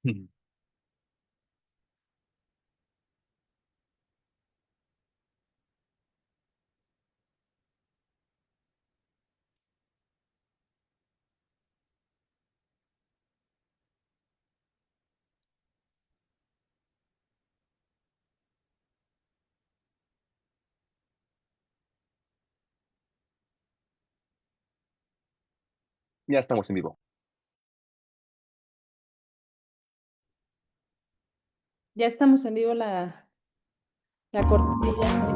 Ujú. Ya estamos en vivo. Ya estamos en vivo la cortinilla.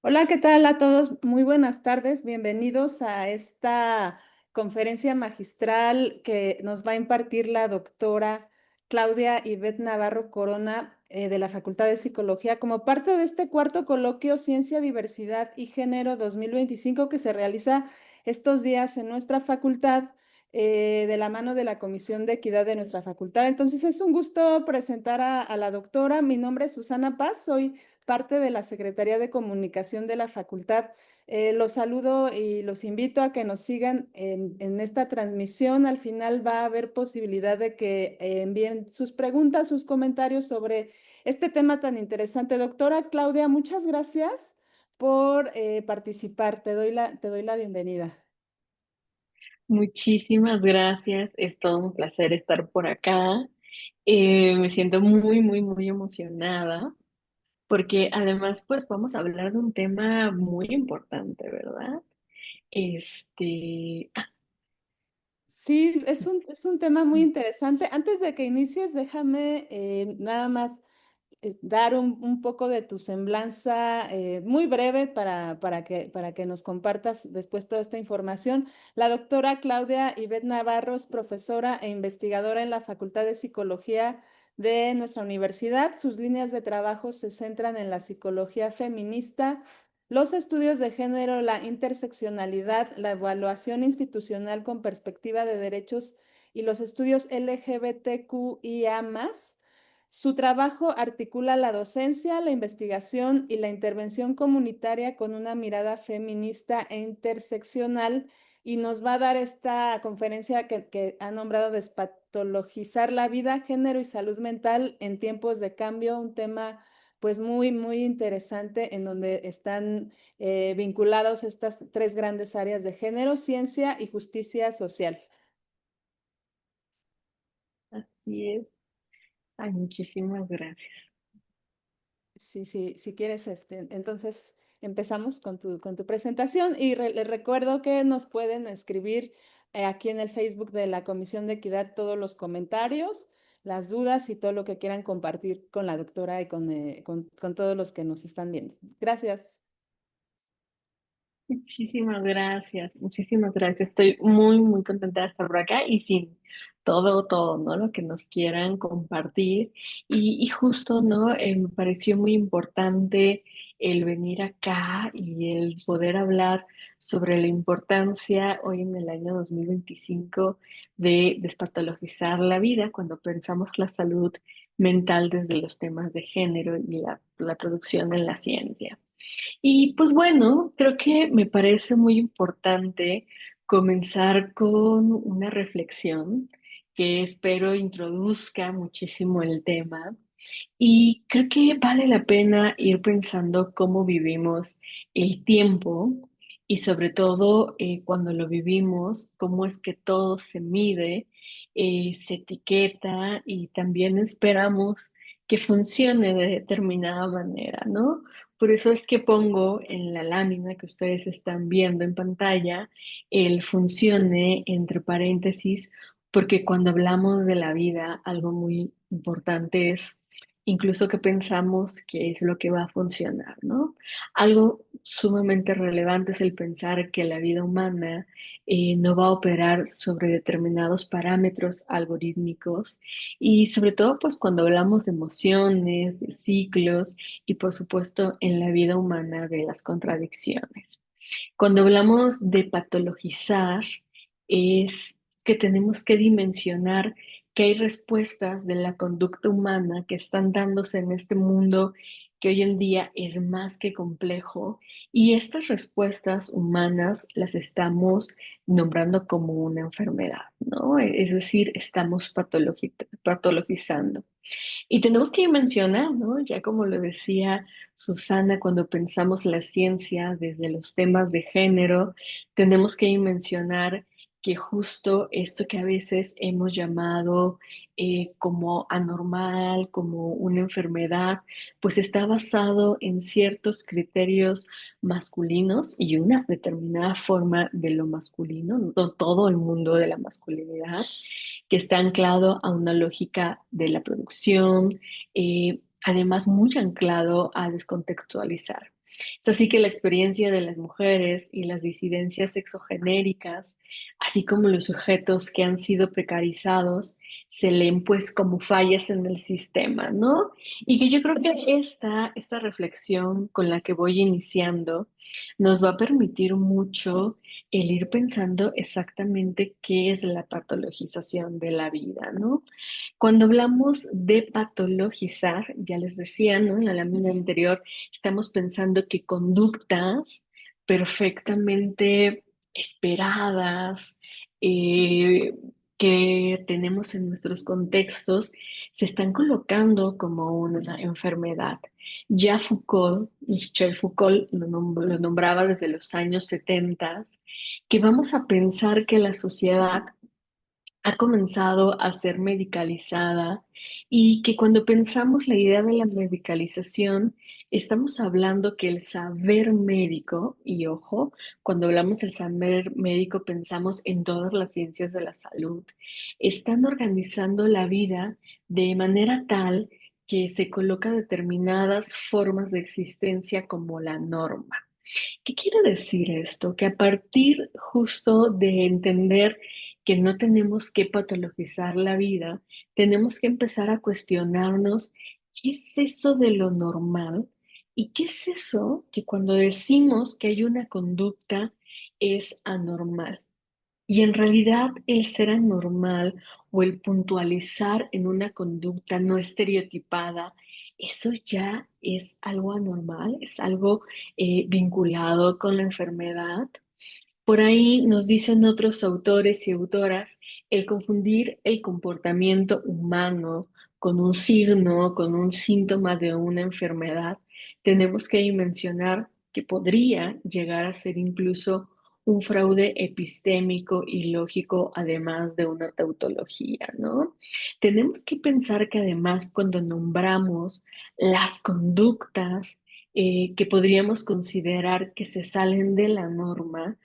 Hola, ¿qué tal a todos? Muy buenas tardes. Bienvenidos a esta conferencia magistral que nos va a impartir la doctora Claudia Ivette Navarro Corona de la Facultad de Psicología como parte de este cuarto coloquio Ciencia, Diversidad y Género 2025 que se realiza estos días en nuestra facultad de la mano de la Comisión de Equidad de nuestra facultad. Entonces es un gusto presentar a la doctora. Mi nombre es Susana Paz, soy parte de la Secretaría de Comunicación de la Facultad. Los saludo y los invito a que nos sigan en esta transmisión. Al final va a haber posibilidad de que envíen sus preguntas, sus comentarios sobre este tema tan interesante. Doctora Claudia, muchas gracias por participar. Te doy la bienvenida. Muchísimas gracias, es todo un placer estar por acá. Me siento muy emocionada porque además pues vamos a hablar de un tema muy importante, ¿verdad? Este, Sí, es un tema muy interesante. Antes de que inicies, déjame nada más dar un poco de tu semblanza muy breve para que nos compartas después toda esta información. La doctora Claudia Ivette Navarro es profesora e investigadora en la Facultad de Psicología de nuestra universidad. Sus líneas de trabajo se centran en la psicología feminista, los estudios de género, la interseccionalidad, la evaluación institucional con perspectiva de derechos y los estudios LGBTQIA+. Su trabajo articula la docencia, la investigación y la intervención comunitaria con una mirada feminista e interseccional y nos va a dar esta conferencia que ha nombrado Despatologizar la vida, género y salud mental en tiempos de cambio, un tema pues muy interesante en donde están vinculados estas tres grandes áreas de género, ciencia y justicia social. así es. Ay, muchísimas gracias. Sí, sí, si quieres, entonces empezamos con tu presentación y les recuerdo que nos pueden escribir aquí en el Facebook de la Comisión de Equidad todos los comentarios, las dudas y todo lo que quieran compartir con la doctora y con todos los que nos están viendo. Gracias. Muchísimas gracias, muchísimas gracias. Estoy muy contenta de estar por acá y sin todo, ¿no? Lo que nos quieran compartir. Y justo, ¿no? Me pareció muy importante el venir acá y el poder hablar sobre la importancia hoy en el año 2025 de despatologizar la vida cuando pensamos la salud mental desde los temas de género y la producción en la ciencia. Y pues bueno, creo que me parece muy importante comenzar con una reflexión que espero introduzca muchísimo el tema. Y creo que vale la pena ir pensando cómo vivimos el tiempo y sobre todo cuando lo vivimos, cómo es que todo se mide, se etiqueta y también esperamos que funcione de determinada manera, ¿no? Por eso es que pongo en la lámina que ustedes están viendo en pantalla el funcione entre paréntesis, porque cuando hablamos de la vida, algo muy importante es incluso que pensamos que es lo que va a funcionar, ¿no? Algo sumamente relevante es el pensar que la vida humana no va a operar sobre determinados parámetros algorítmicos y sobre todo pues cuando hablamos de emociones, de ciclos y por supuesto en la vida humana de las contradicciones. Cuando hablamos de patologizar, es que tenemos que dimensionar que hay respuestas de la conducta humana que están dándose en este mundo que hoy en día es más que complejo y estas respuestas humanas las estamos nombrando como una enfermedad, ¿no? Es decir, estamos patologizando. Y tenemos que mencionar, ¿no? Ya como lo decía Susana, cuando pensamos la ciencia desde los temas de género, tenemos que mencionar que justo esto que a veces hemos llamado como anormal, como una enfermedad, pues está basado en ciertos criterios masculinos y una determinada forma de lo masculino, no todo el mundo de la masculinidad, que está anclado a una lógica de la producción, además muy anclado a descontextualizar. Es así que la experiencia de las mujeres y las disidencias sexogenéricas, así como los sujetos que han sido precarizados, se leen pues como fallas en el sistema, ¿no? Y que yo creo que esta reflexión con la que voy iniciando nos va a permitir mucho el ir pensando exactamente qué es la patologización de la vida, ¿no? Cuando hablamos de patologizar, ya les decía, ¿no? En la lámina anterior, estamos pensando que conductas perfectamente esperadas, eh, que tenemos en nuestros contextos, se están colocando como una enfermedad. Ya Foucault, Michel Foucault lo nombraba desde los años 70, que vamos a pensar que la sociedad ha comenzado a ser medicalizada y que cuando pensamos la idea de la medicalización, estamos hablando que el saber médico, y ojo, cuando hablamos del saber médico pensamos en todas las ciencias de la salud, están organizando la vida de manera tal que se coloca determinadas formas de existencia como la norma. ¿Qué quiere decir esto? Que a partir justo de entender que no tenemos que patologizar la vida, tenemos que empezar a cuestionarnos qué es eso de lo normal y qué es eso que cuando decimos que hay una conducta es anormal. Y en realidad el ser anormal o el puntualizar en una conducta no estereotipada, eso ya es algo anormal, es algo vinculado con la enfermedad. Por ahí nos dicen otros autores y autoras, el confundir el comportamiento humano con un signo, con un síntoma de una enfermedad, tenemos que mencionar que podría llegar a ser incluso un fraude epistémico y lógico, además de una tautología, ¿no? Tenemos que pensar que además cuando nombramos las conductas que podríamos considerar que se salen de la norma,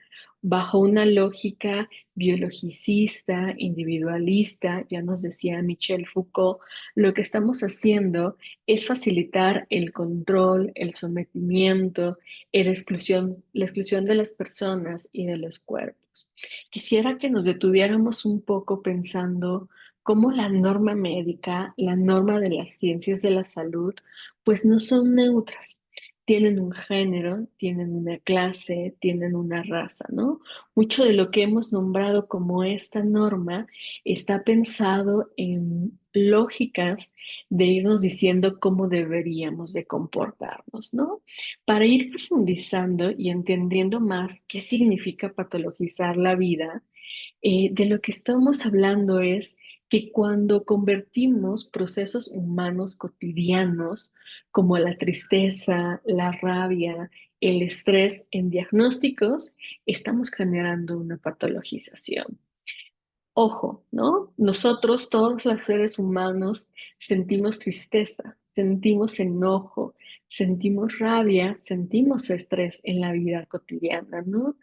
bajo una lógica biologicista, individualista, ya nos decía Michel Foucault, lo que estamos haciendo es facilitar el control, el sometimiento, la exclusión de las personas y de los cuerpos. Quisiera que nos detuviéramos un poco pensando cómo la norma médica, la norma de las ciencias de la salud, pues no son neutras. Tienen un género, tienen una clase, tienen una raza, ¿no? Mucho de lo que hemos nombrado como esta norma está pensado en lógicas de irnos diciendo cómo deberíamos de comportarnos, ¿no? Para ir profundizando y entendiendo más qué significa patologizar la vida, de lo que estamos hablando es que cuando convertimos procesos humanos cotidianos como la tristeza, la rabia, el estrés en diagnósticos, estamos generando una patologización. Ojo, ¿no? Nosotros, todos los seres humanos, sentimos tristeza, sentimos enojo, sentimos rabia, sentimos estrés en la vida cotidiana, ¿no?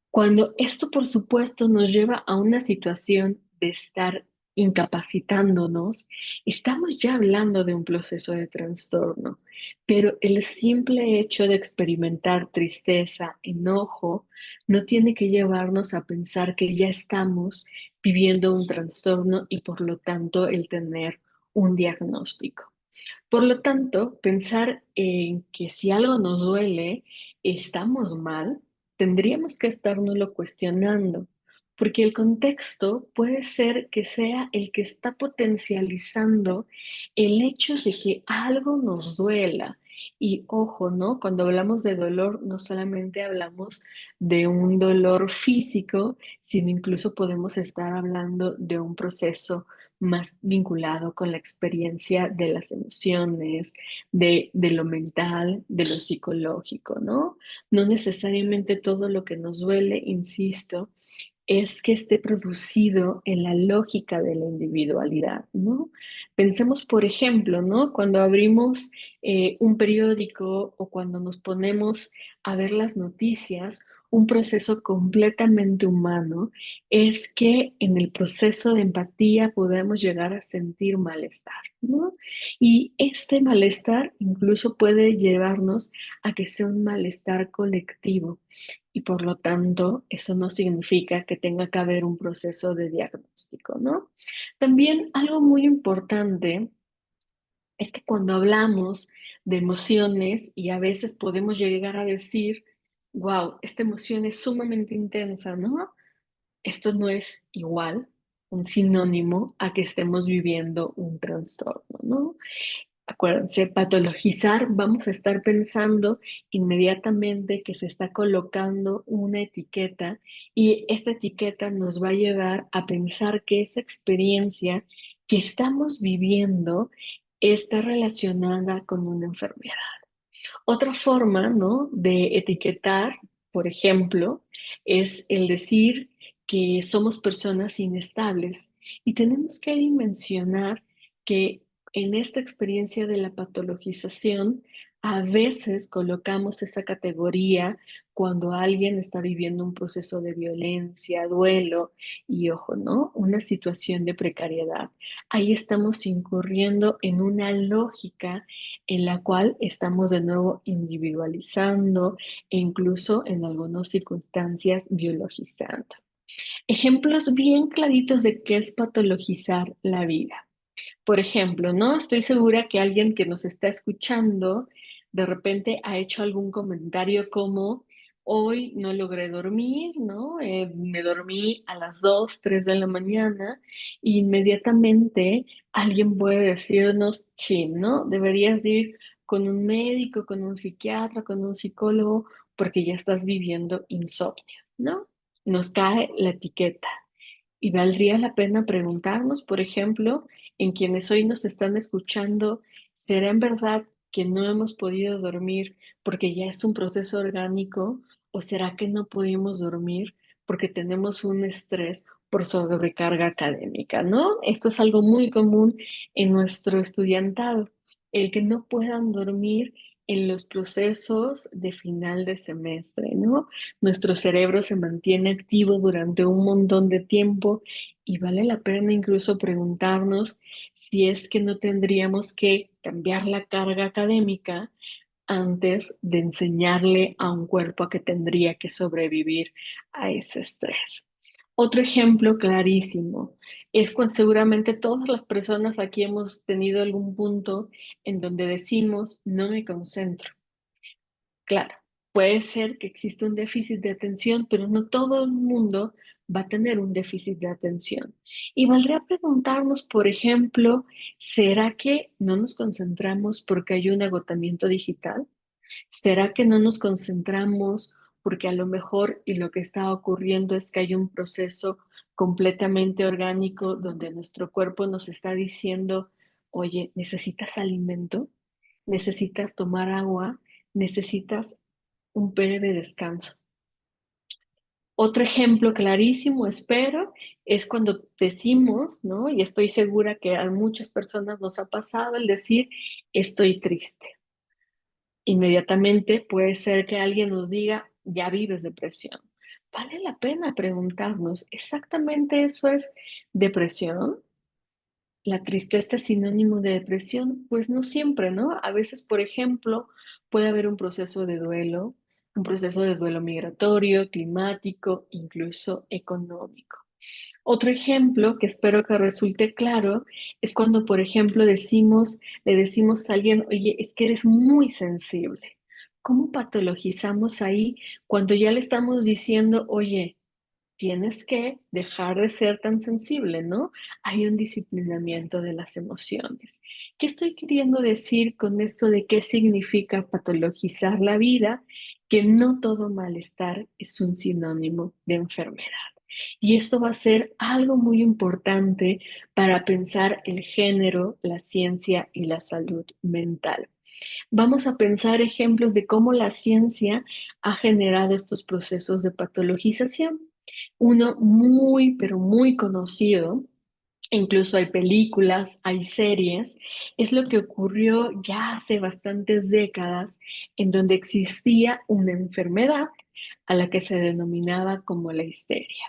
Cuando esto, por supuesto, nos lleva a una situación de estar incapacitándonos, estamos ya hablando de un proceso de trastorno. Pero el simple hecho de experimentar tristeza, enojo, no tiene que llevarnos a pensar que ya estamos viviendo un trastorno y por lo tanto el tener un diagnóstico. Por lo tanto, pensar en que si algo nos duele, estamos mal, tendríamos que estárnoslo cuestionando, porque el contexto puede ser que sea el que está potencializando el hecho de que algo nos duela. Y ojo, ¿no? Cuando hablamos de dolor, no solamente hablamos de un dolor físico, sino incluso podemos estar hablando de un proceso más vinculado con la experiencia de las emociones, de lo mental, de lo psicológico, ¿no? No necesariamente todo lo que nos duele, insisto, es que esté producido en la lógica de la individualidad, ¿no? Pensemos, por ejemplo, ¿no? Cuando abrimos un periódico o cuando nos ponemos a ver las noticias, un proceso completamente humano es que en el proceso de empatía podemos llegar a sentir malestar, ¿no? Y este malestar incluso puede llevarnos a que sea un malestar colectivo y por lo tanto eso no significa que tenga que haber un proceso de diagnóstico, ¿no? También algo muy importante es que cuando hablamos de emociones y a veces podemos llegar a decir, wow, esta emoción es sumamente intensa, ¿no? Esto no es igual, un sinónimo a que estemos viviendo un trastorno, ¿no? Acuérdense, patologizar, vamos a estar pensando inmediatamente que se está colocando una etiqueta y esta etiqueta nos va a llevar a pensar que esa experiencia que estamos viviendo está relacionada con una enfermedad. Otra forma, ¿no? de etiquetar, por ejemplo, es el decir que somos personas inestables y tenemos que dimensionar que en esta experiencia de la patologización, a veces colocamos esa categoría cuando alguien está viviendo un proceso de violencia, duelo y, ojo, ¿no? Una situación de precariedad. Ahí estamos incurriendo en una lógica en la cual estamos de nuevo individualizando e incluso en algunas circunstancias biologizando. Ejemplos bien claritos de qué es patologizar la vida. Por ejemplo, ¿no? Estoy segura que alguien que nos está escuchando de repente ha hecho algún comentario como, hoy no logré dormir, ¿no? Me dormí a las 2, 3 de la mañana e inmediatamente alguien puede decirnos, chin, ¿no? Deberías ir con un médico, con un psiquiatra, con un psicólogo, porque ya estás viviendo insomnio, ¿no? Nos cae la etiqueta. Y valdría la pena preguntarnos, por ejemplo, en quienes hoy nos están escuchando, ¿será en verdad que no hemos podido dormir porque ya es un proceso orgánico o será que no pudimos dormir porque tenemos un estrés por sobrecarga académica, ¿no? Esto es algo muy común en nuestro estudiantado, el que no puedan dormir en los procesos de final de semestre, ¿no? Nuestro cerebro se mantiene activo durante un montón de tiempo y vale la pena incluso preguntarnos si es que no tendríamos que cambiar la carga académica antes de enseñarle a un cuerpo a que tendría que sobrevivir a ese estrés. Otro ejemplo clarísimo es cuando seguramente todas las personas aquí hemos tenido algún punto en donde decimos, no me concentro. Claro, puede ser que exista un déficit de atención, pero no todo el mundo va a tener un déficit de atención. Y valdría preguntarnos, por ejemplo, ¿será que no nos concentramos porque hay un agotamiento digital? ¿Será que no nos concentramos porque a lo mejor y lo que está ocurriendo es que hay un proceso completamente orgánico donde nuestro cuerpo nos está diciendo, oye, necesitas alimento, necesitas tomar agua, necesitas un breve descanso? Otro ejemplo clarísimo, espero, es cuando decimos, ¿no? Y estoy segura que a muchas personas nos ha pasado el decir, estoy triste. Inmediatamente puede ser que alguien nos diga, ya vives depresión. Vale la pena preguntarnos, ¿exactamente eso es depresión? ¿La tristeza es sinónimo de depresión? Pues no siempre, ¿no? A veces, por ejemplo, puede haber un proceso de duelo migratorio, climático, incluso económico. Otro ejemplo que espero que resulte claro es cuando, por ejemplo, le decimos a alguien, oye, es que eres muy sensible. ¿Cómo patologizamos ahí cuando ya le estamos diciendo, oye, tienes que dejar de ser tan sensible, ¿no? Hay un disciplinamiento de las emociones. ¿Qué estoy queriendo decir con esto de qué significa patologizar la vida? Que no todo malestar es un sinónimo de enfermedad. Y esto va a ser algo muy importante para pensar el género, la ciencia y la salud mental. Vamos a pensar ejemplos de cómo la ciencia ha generado estos procesos de patologización. Uno muy, pero muy conocido, incluso hay películas, hay series, es lo que ocurrió ya hace bastantes décadas en donde existía una enfermedad a la que se denominaba como la histeria.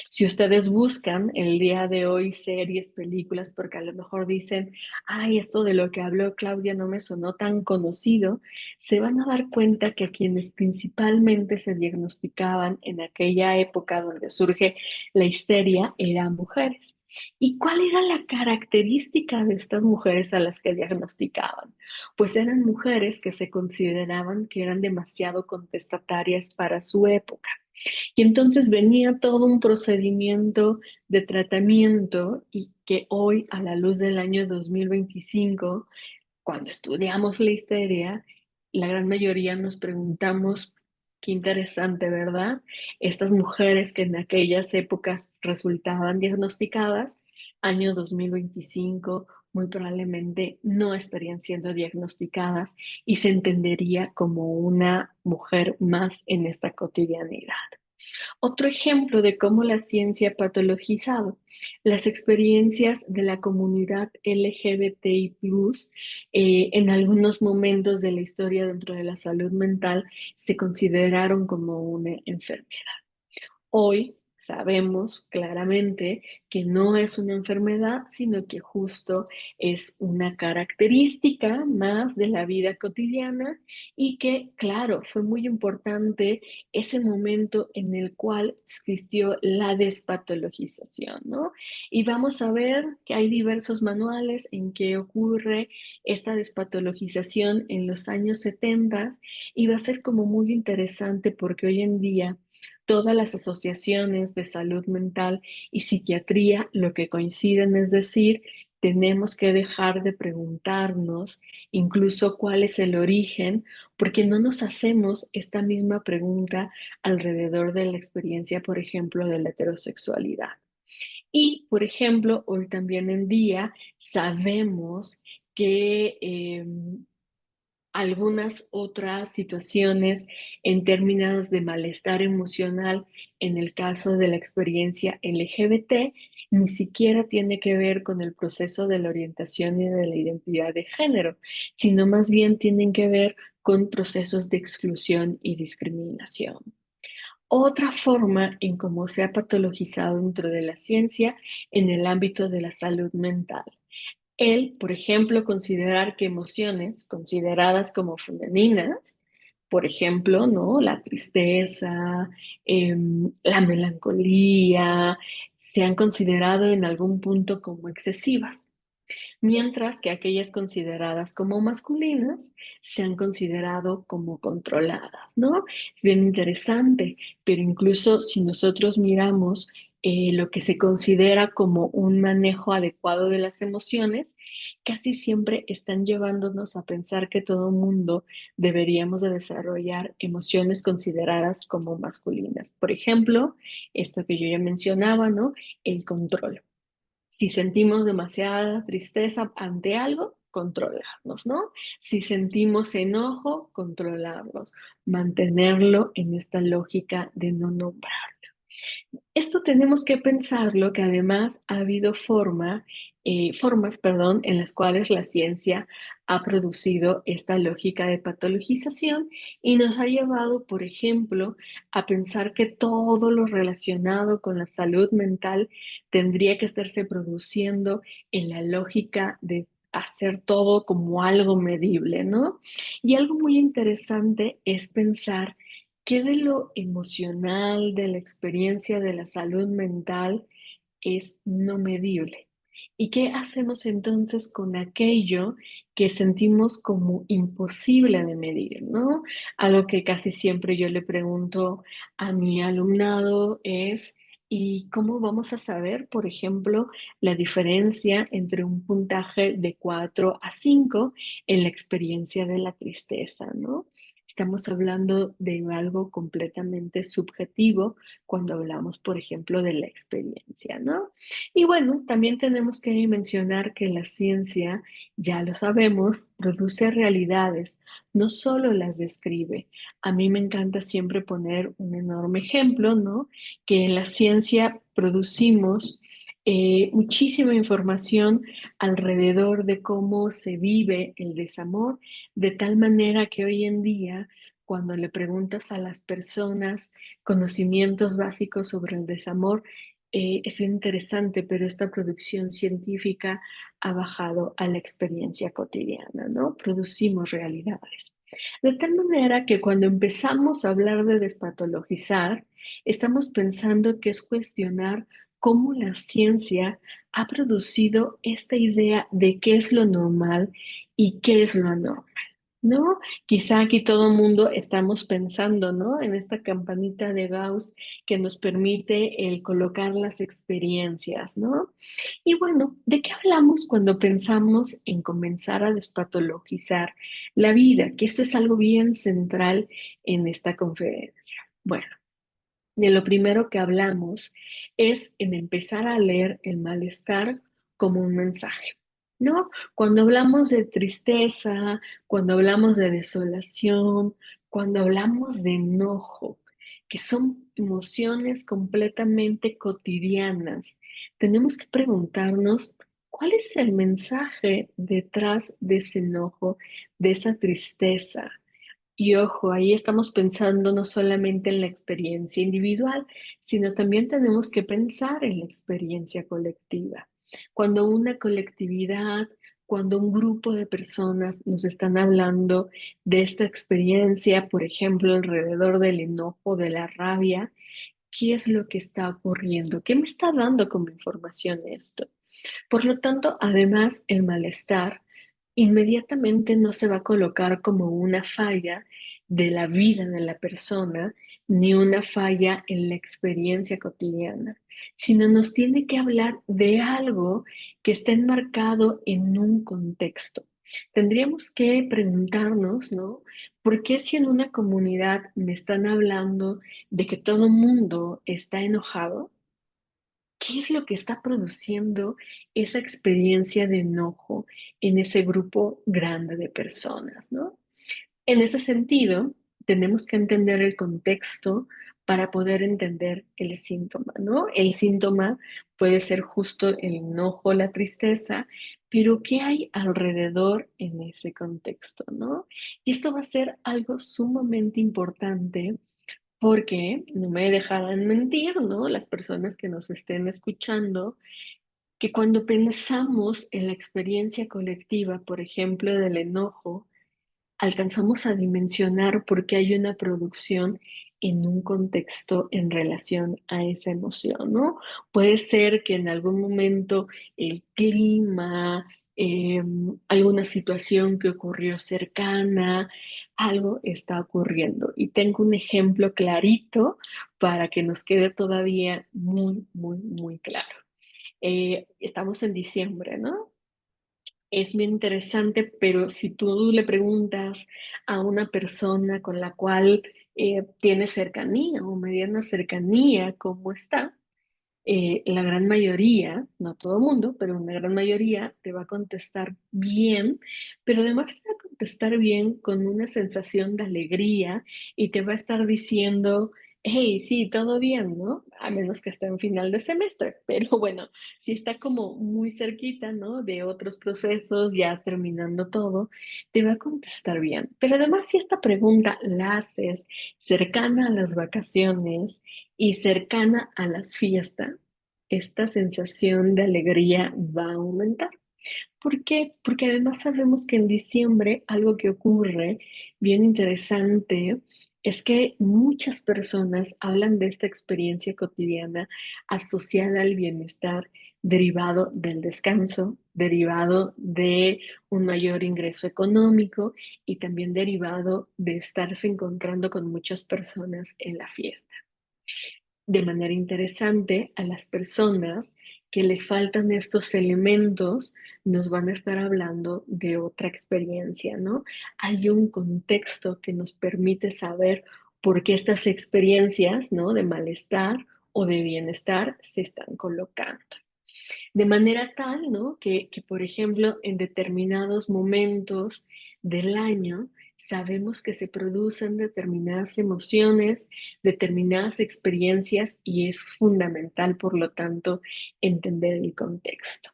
Si ustedes buscan el día de hoy series, películas, porque a lo mejor dicen, ay, esto de lo que habló Claudia no me sonó tan conocido, se van a dar cuenta que a quienes principalmente se diagnosticaban en aquella época donde surge la histeria eran mujeres. ¿Y cuál era la característica de estas mujeres a las que diagnosticaban? Pues eran mujeres que se consideraban que eran demasiado contestatarias para su época. Y entonces venía todo un procedimiento de tratamiento y que hoy, a la luz del año 2025, cuando estudiamos la histeria, la gran mayoría nos preguntamos, qué interesante, ¿verdad? Estas mujeres que en aquellas épocas resultaban diagnosticadas, año 2025, muy probablemente no estarían siendo diagnosticadas y se entendería como una mujer más en esta cotidianidad. Otro ejemplo de cómo la ciencia ha patologizado las experiencias de la comunidad LGBTI+, en algunos momentos de la historia dentro de la salud mental se consideraron como una enfermedad. Hoy sabemos claramente que no es una enfermedad, sino que justo es una característica más de la vida cotidiana y que, claro, fue muy importante ese momento en el cual existió la despatologización, ¿no? Y vamos a ver que hay diversos manuales en que ocurre esta despatologización en los años 70 y va a ser como muy interesante porque hoy en día todas las asociaciones de salud mental y psiquiatría lo que coinciden es decir, tenemos que dejar de preguntarnos incluso cuál es el origen, porque no nos hacemos esta misma pregunta alrededor de la experiencia, por ejemplo, de la heterosexualidad. Y, por ejemplo, hoy también en día sabemos que algunas otras situaciones en términos de malestar emocional en el caso de la experiencia LGBT ni siquiera tiene que ver con el proceso de la orientación y de la identidad de género, sino más bien tienen que ver con procesos de exclusión y discriminación. Otra forma en cómo se ha patologizado dentro de la ciencia en el ámbito de la salud mental. Él, por ejemplo, considerar que emociones consideradas como femeninas, por ejemplo, ¿no? La tristeza, la melancolía, se han considerado en algún punto como excesivas, mientras que aquellas consideradas como masculinas se han considerado como controladas, ¿no? Es bien interesante, pero incluso si nosotros miramos lo que se considera como un manejo adecuado de las emociones, casi siempre están llevándonos a pensar que todo mundo deberíamos de desarrollar emociones consideradas como masculinas. Por ejemplo, esto que yo ya mencionaba, ¿no? El control. Si sentimos demasiada tristeza ante algo, controlarnos, ¿no? Si sentimos enojo, controlarlos, mantenerlo en esta lógica de no nombrar. Esto tenemos que pensarlo, que además ha habido forma formas, perdón, en las cuales la ciencia ha producido esta lógica de patologización y nos ha llevado, por ejemplo, a pensar que todo lo relacionado con la salud mental tendría que estarse produciendo en la lógica de hacer todo como algo medible, ¿no? Y algo muy interesante es pensar qué de lo emocional, de la experiencia de la salud mental es no medible. ¿Y qué hacemos entonces con aquello que sentimos como imposible de medir, ¿no? Algo que casi siempre yo le pregunto a mi alumnado es, ¿y cómo vamos a saber, por ejemplo, la diferencia entre un puntaje de 4 a 5 en la experiencia de la tristeza, ¿no? Estamos hablando de algo completamente subjetivo cuando hablamos, por ejemplo, de la experiencia, ¿no? Y bueno, también tenemos que mencionar que la ciencia, ya lo sabemos, produce realidades, no solo las describe. A mí me encanta siempre poner un enorme ejemplo, ¿no? Que en la ciencia producimos muchísima información alrededor de cómo se vive el desamor, de tal manera que hoy en día, cuando le preguntas a las personas conocimientos básicos sobre el desamor, es bien interesante, pero esta producción científica ha bajado a la experiencia cotidiana, ¿no? Producimos realidades. De tal manera que cuando empezamos a hablar de despatologizar, estamos pensando que es cuestionar cómo la ciencia ha producido esta idea de qué es lo normal y qué es lo anormal. ¿No? Quizá aquí todo el mundo estamos pensando, ¿no? En esta campanita de Gauss que nos permite el colocar las experiencias, ¿no? Y bueno, ¿de qué hablamos cuando pensamos en comenzar a despatologizar la vida? Que esto es algo bien central en esta conferencia. Bueno, de lo primero que hablamos es en empezar a leer el malestar como un mensaje, ¿no? Cuando hablamos de tristeza, cuando hablamos de desolación, cuando hablamos de enojo, que son emociones completamente cotidianas, tenemos que preguntarnos cuál es el mensaje detrás de ese enojo, de esa tristeza. Y ojo, ahí estamos pensando no solamente en la experiencia individual, sino también tenemos que pensar en la experiencia colectiva. Cuando una colectividad, cuando un grupo de personas nos están hablando de esta experiencia, por ejemplo, alrededor del enojo, de la rabia, ¿qué es lo que está ocurriendo? ¿Qué me está dando como información esto? Por lo tanto, además, el malestar inmediatamente no se va a colocar como una falla de la vida de la persona, ni una falla en la experiencia cotidiana, sino nos tiene que hablar de algo que está enmarcado en un contexto. Tendríamos que preguntarnos, ¿no? ¿Por qué si en una comunidad me están hablando de que todo el mundo está enojado? ¿Qué es lo que está produciendo esa experiencia de enojo en ese grupo grande de personas, ¿no? En ese sentido, tenemos que entender el contexto para poder entender el síntoma, ¿no? El síntoma puede ser justo el enojo, la tristeza, pero ¿qué hay alrededor en ese contexto, ¿no? Y esto va a ser algo sumamente importante porque no me dejarán mentir, ¿no? Las personas que nos estén escuchando, que cuando pensamos en la experiencia colectiva, por ejemplo, del enojo, alcanzamos a dimensionar por qué hay una producción en un contexto en relación a esa emoción, ¿no? Puede ser que en algún momento el clima, alguna situación que ocurrió cercana, algo está ocurriendo. Y tengo un ejemplo clarito para que nos quede todavía muy, muy, muy claro. Estamos en diciembre, ¿no? Es bien interesante, pero si tú le preguntas a una persona con la cual tiene cercanía o mediana cercanía, ¿cómo está? La gran mayoría, no todo el mundo, pero una gran mayoría te va a contestar bien, pero además te va a contestar bien con una sensación de alegría y te va a estar diciendo, Hey, sí, todo bien, ¿no? A menos que esté en final de semestre, pero bueno, si está como muy cerquita, ¿no? De otros procesos, ya terminando todo, te va a contestar bien. Pero además, si esta pregunta la haces cercana a las vacaciones y cercana a las fiestas, esta sensación de alegría va a aumentar. ¿Por qué? Porque además sabemos que en diciembre algo que ocurre bien interesante es que muchas personas hablan de esta experiencia cotidiana asociada al bienestar derivado del descanso, derivado de un mayor ingreso económico y también derivado de estarse encontrando con muchas personas en la fiesta. De manera interesante, a las personas que les faltan estos elementos, nos van a estar hablando de otra experiencia, ¿no? Hay un contexto que nos permite saber por qué estas experiencias, ¿no? De malestar o de bienestar se están colocando. De manera tal, ¿no? Que, por ejemplo, en determinados momentos del año sabemos que se producen determinadas emociones, determinadas experiencias y es fundamental, por lo tanto, entender el contexto.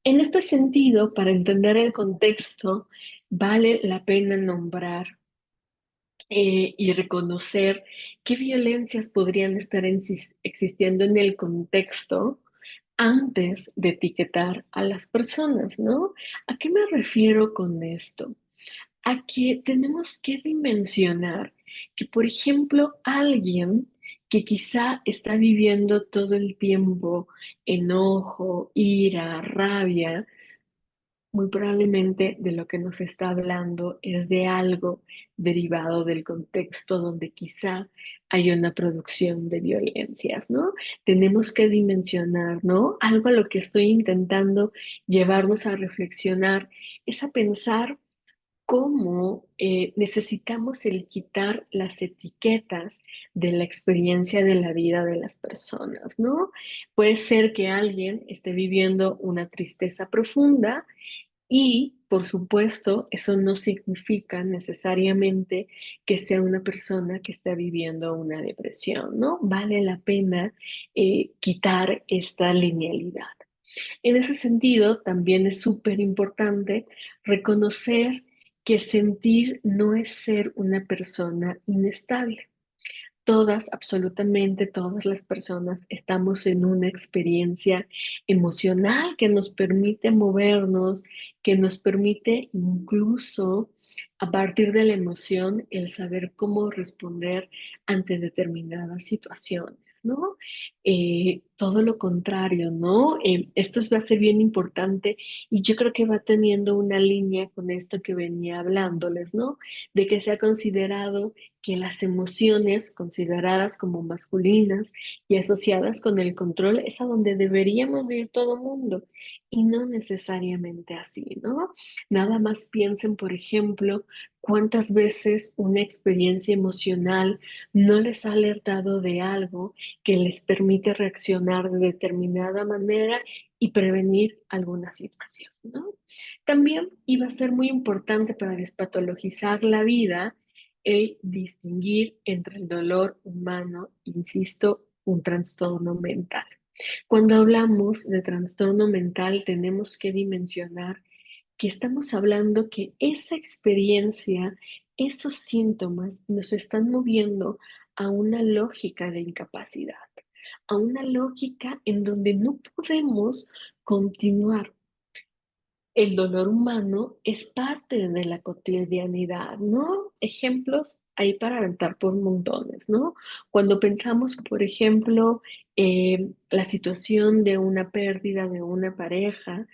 En este sentido, para entender el contexto, vale la pena nombrar y reconocer qué violencias podrían estar existiendo en el contexto antes de etiquetar a las personas, ¿no? ¿A qué me refiero con esto? A que tenemos que dimensionar que, por ejemplo, alguien que quizá está viviendo todo el tiempo enojo, ira, rabia, muy probablemente de lo que nos está hablando es de algo derivado del contexto donde quizá hay una producción de violencias, ¿no? Tenemos que dimensionar, ¿no? Algo a lo que estoy intentando llevarnos a reflexionar es a pensar cómo necesitamos el quitar las etiquetas de la experiencia de la vida de las personas, ¿no? Puede ser que alguien esté viviendo una tristeza profunda y, por supuesto, eso no significa necesariamente que sea una persona que está viviendo una depresión, ¿no? Vale la pena quitar esta linealidad. En ese sentido, también es súper importante reconocer que sentir no es ser una persona inestable. Todas, absolutamente todas las personas estamos en una experiencia emocional que nos permite movernos, que nos permite incluso a partir de la emoción el saber cómo responder ante determinadas situaciones, ¿no? Todo lo contrario, ¿no? Esto va a ser bien importante y yo creo que va teniendo una línea con esto que venía hablándoles, ¿no? De que se ha considerado que las emociones consideradas como masculinas y asociadas con el control es a donde deberíamos ir todo mundo y no necesariamente así, ¿no? Nada más piensen, por ejemplo, cuántas veces una experiencia emocional no les ha alertado de algo que les permite reaccionar de determinada manera y prevenir alguna situación, ¿no? También iba a ser muy importante para despatologizar la vida el distinguir entre el dolor humano, insisto, un trastorno mental. Cuando hablamos de trastorno mental, tenemos que dimensionar que estamos hablando que esa experiencia, esos síntomas nos están moviendo a una lógica de incapacidad, a una lógica en donde no podemos continuar. El dolor humano es parte de la cotidianidad, ¿no? Ejemplos hay para aventar por montones, ¿no? Cuando pensamos, por ejemplo, la situación de una pérdida de una pareja,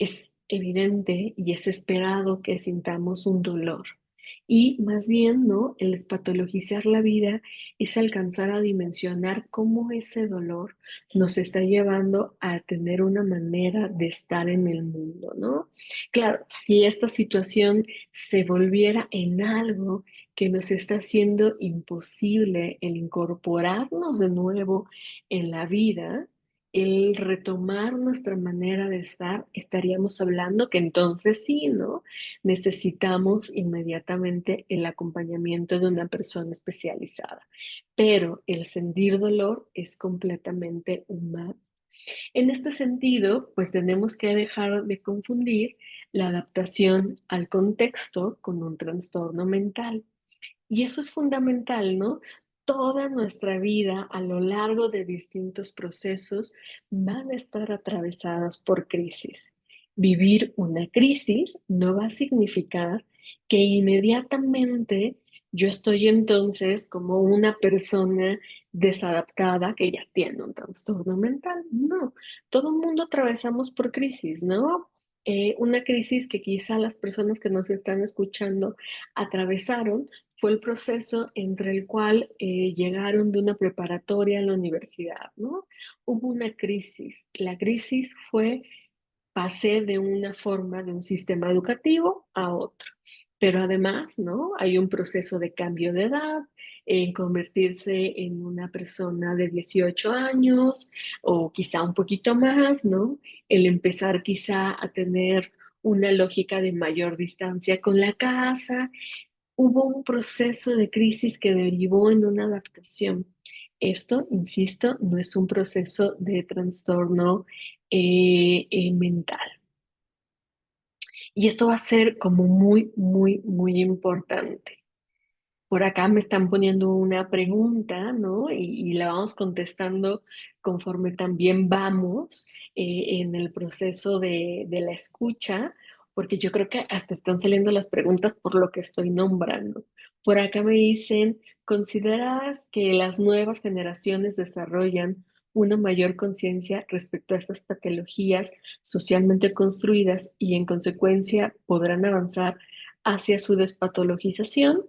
es evidente y es esperado que sintamos un dolor. Y más bien, ¿no? El despatologizar la vida es alcanzar a dimensionar cómo ese dolor nos está llevando a tener una manera de estar en el mundo, ¿no? Claro, si esta situación se volviera en algo que nos está haciendo imposible el incorporarnos de nuevo en la vida, el retomar nuestra manera de estar, estaríamos hablando que entonces sí, ¿no? Necesitamos inmediatamente el acompañamiento de una persona especializada. Pero el sentir dolor es completamente humano. En este sentido, pues tenemos que dejar de confundir la adaptación al contexto con un trastorno mental. Y eso es fundamental, ¿no? Toda nuestra vida a lo largo de distintos procesos van a estar atravesadas por crisis. Vivir una crisis no va a significar que inmediatamente yo estoy entonces como una persona desadaptada que ya tiene un trastorno mental. No, todo el mundo atravesamos por crisis, ¿no? Una crisis que quizá las personas que nos están escuchando atravesaron fue el proceso entre el cual llegaron de una preparatoria a la universidad, ¿no? Hubo una crisis. La crisis fue, pasé de una forma, de un sistema educativo a otro. Pero además, ¿no? Hay un proceso de cambio de edad, en convertirse en una persona de 18 años o quizá un poquito más, ¿no? El empezar quizá a tener una lógica de mayor distancia con la casa. Hubo un proceso de crisis que derivó en una adaptación. Esto, insisto, no es un proceso de trastorno mental. Y esto va a ser como muy, muy, muy importante. Por acá me están poniendo una pregunta, ¿no? Y la vamos contestando conforme también vamos en el proceso de la escucha, porque yo creo que hasta están saliendo las preguntas por lo que estoy nombrando. Por acá me dicen, ¿consideras que las nuevas generaciones desarrollan una mayor conciencia respecto a estas patologías socialmente construidas y en consecuencia podrán avanzar hacia su despatologización?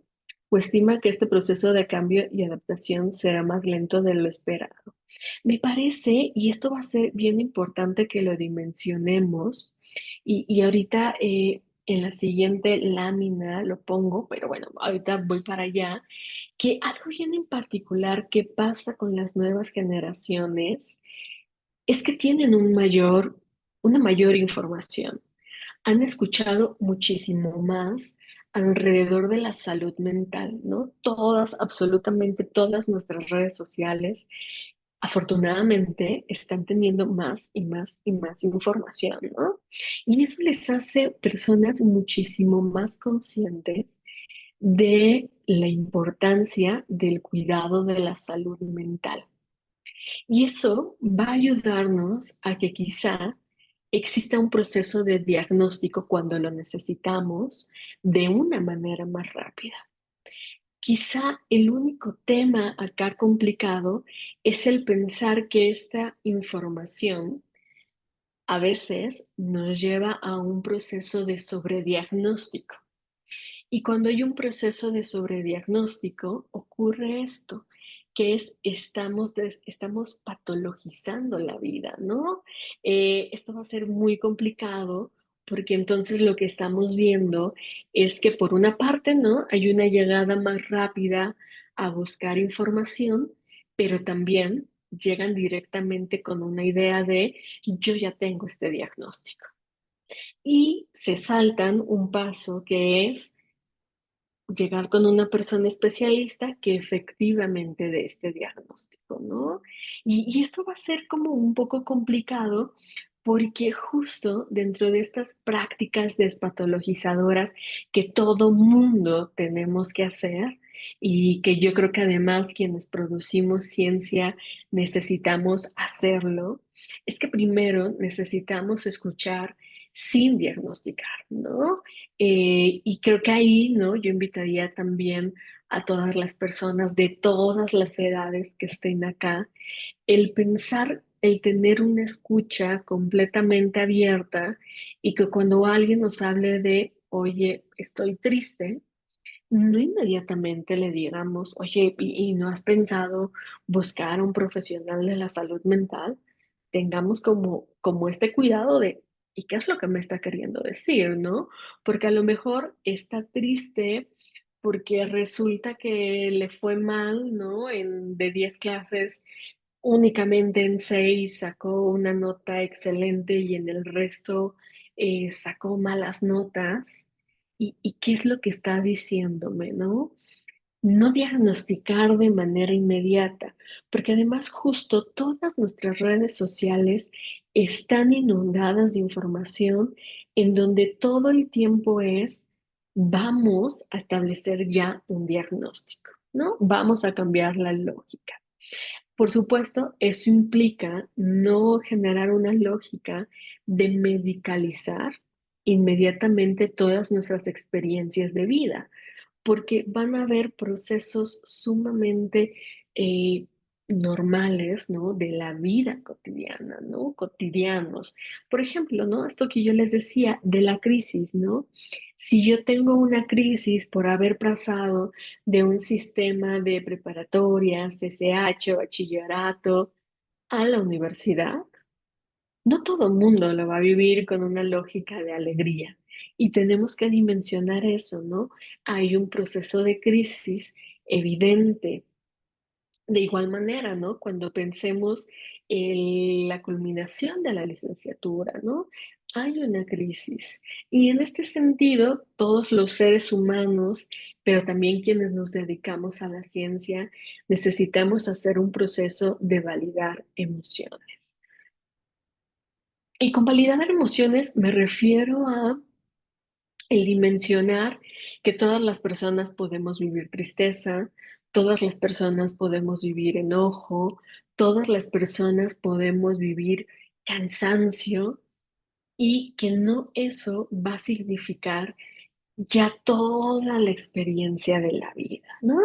¿O estima que este proceso de cambio y adaptación será más lento de lo esperado? Me parece, y esto va a ser bien importante que lo dimensionemos, y ahorita en la siguiente lámina lo pongo, pero bueno, ahorita voy para allá, que algo bien en particular que pasa con las nuevas generaciones es que tienen una mayor información, han escuchado muchísimo más alrededor de la salud mental, ¿no? Todas, absolutamente todas nuestras redes sociales, afortunadamente, están teniendo más y más y más información, ¿no? Y eso les hace personas muchísimo más conscientes de la importancia del cuidado de la salud mental. Y eso va a ayudarnos a que quizá exista un proceso de diagnóstico cuando lo necesitamos de una manera más rápida. Quizá el único tema acá complicado es el pensar que esta información a veces nos lleva a un proceso de sobrediagnóstico. Y cuando hay un proceso de sobrediagnóstico, ocurre esto, que es estamos patologizando la vida, ¿no? Esto va a ser muy complicado porque entonces lo que estamos viendo es que por una parte, ¿no? Hay una llegada más rápida a buscar información, pero también llegan directamente con una idea de yo ya tengo este diagnóstico. Y se saltan un paso que es llegar con una persona especialista que efectivamente dé este diagnóstico, ¿no? Y esto va a ser como un poco complicado porque justo dentro de estas prácticas despatologizadoras que todo mundo tenemos que hacer y que yo creo que además quienes producimos ciencia necesitamos hacerlo, es que primero necesitamos escuchar sin diagnosticar, ¿no? Y creo que ahí, ¿no? Yo invitaría también a todas las personas de todas las edades que estén acá, el pensar, el tener una escucha completamente abierta y que cuando alguien nos hable de, oye, estoy triste, no inmediatamente le digamos, oye, ¿y no has pensado buscar a un profesional de la salud mental? Tengamos como este cuidado de, ¿y qué es lo que me está queriendo decir, no? Porque a lo mejor está triste porque resulta que le fue mal, ¿no? De 10 clases únicamente en 6 sacó una nota excelente y en el resto sacó malas notas. ¿Y qué es lo que está diciéndome, no? No diagnosticar de manera inmediata, porque además justo todas nuestras redes sociales están inundadas de información en donde todo el tiempo es, vamos a establecer ya un diagnóstico, ¿no? Vamos a cambiar la lógica. Por supuesto, eso implica no generar una lógica de medicalizar inmediatamente todas nuestras experiencias de vida, porque van a haber procesos sumamente eh, normales, ¿no? De la vida cotidiana, ¿no? Cotidianos. Por ejemplo, ¿no? Esto que yo les decía de la crisis, ¿no? Si yo tengo una crisis por haber pasado de un sistema de preparatoria, CCH, bachillerato, a la universidad, no todo el mundo lo va a vivir con una lógica de alegría y tenemos que dimensionar eso, ¿no? Hay un proceso de crisis evidente. De igual manera, ¿no? Cuando pensemos en la culminación de la licenciatura, ¿no? Hay una crisis. Y en este sentido, todos los seres humanos, pero también quienes nos dedicamos a la ciencia, necesitamos hacer un proceso de validar emociones. Y con validar emociones me refiero a el dimensionar que todas las personas podemos vivir tristeza, todas las personas podemos vivir enojo, todas las personas podemos vivir cansancio y que no eso va a significar ya toda la experiencia de la vida, ¿no?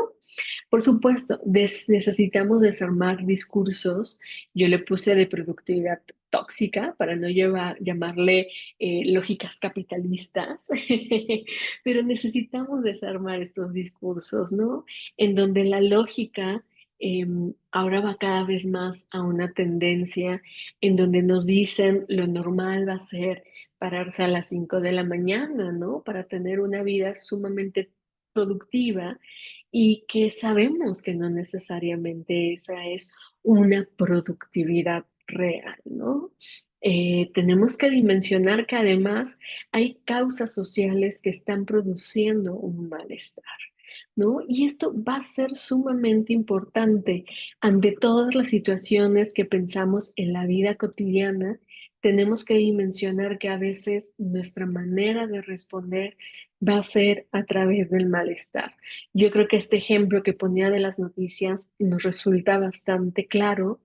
Por supuesto, necesitamos desarmar discursos. Yo le puse de productividad tóxica para no llamarle lógicas capitalistas, pero necesitamos desarmar estos discursos, ¿no? En donde la lógica ahora va cada vez más a una tendencia en donde nos dicen lo normal va a ser pararse a las 5 de la mañana, ¿no? Para tener una vida sumamente productiva y que sabemos que no necesariamente esa es una productividad real, ¿no? Tenemos que dimensionar que además hay causas sociales que están produciendo un malestar, ¿no? Y esto va a ser sumamente importante ante todas las situaciones que pensamos en la vida cotidiana. Tenemos que dimensionar que a veces nuestra manera de responder va a ser a través del malestar. Yo creo que este ejemplo que ponía de las noticias nos resulta bastante claro,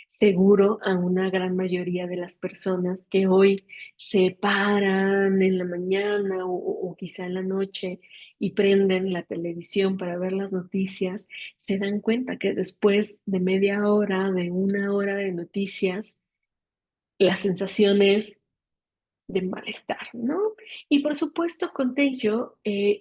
seguro a una gran mayoría de las personas que hoy se paran en la mañana o quizá en la noche y prenden la televisión para ver las noticias, se dan cuenta que después de media hora, de una hora de noticias, la sensación es de malestar, ¿no? Y por supuesto, con ello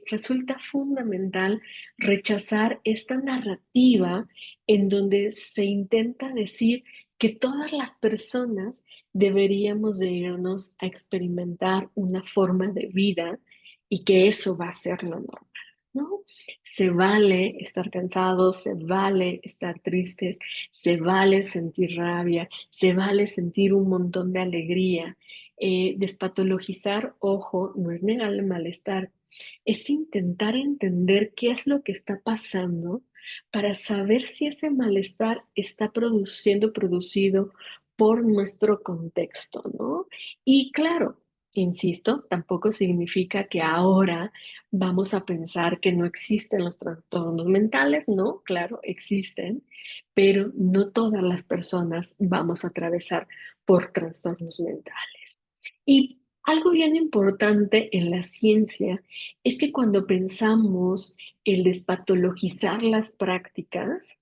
resulta fundamental rechazar esta narrativa en donde se intenta decir que todas las personas deberíamos de irnos a experimentar una forma de vida y que eso va a ser lo normal, ¿no? Se vale estar cansados, se vale estar tristes, se vale sentir rabia, se vale sentir un montón de alegría. Despatologizar, ojo, no es negar el malestar, es intentar entender qué es lo que está pasando para saber si ese malestar está siendo producido por nuestro contexto, ¿no? Y claro, insisto, tampoco significa que ahora vamos a pensar que no existen los trastornos mentales, no, claro, existen, pero no todas las personas vamos a atravesar por trastornos mentales. Y algo bien importante en la ciencia es que cuando pensamos en despatologizar las prácticas,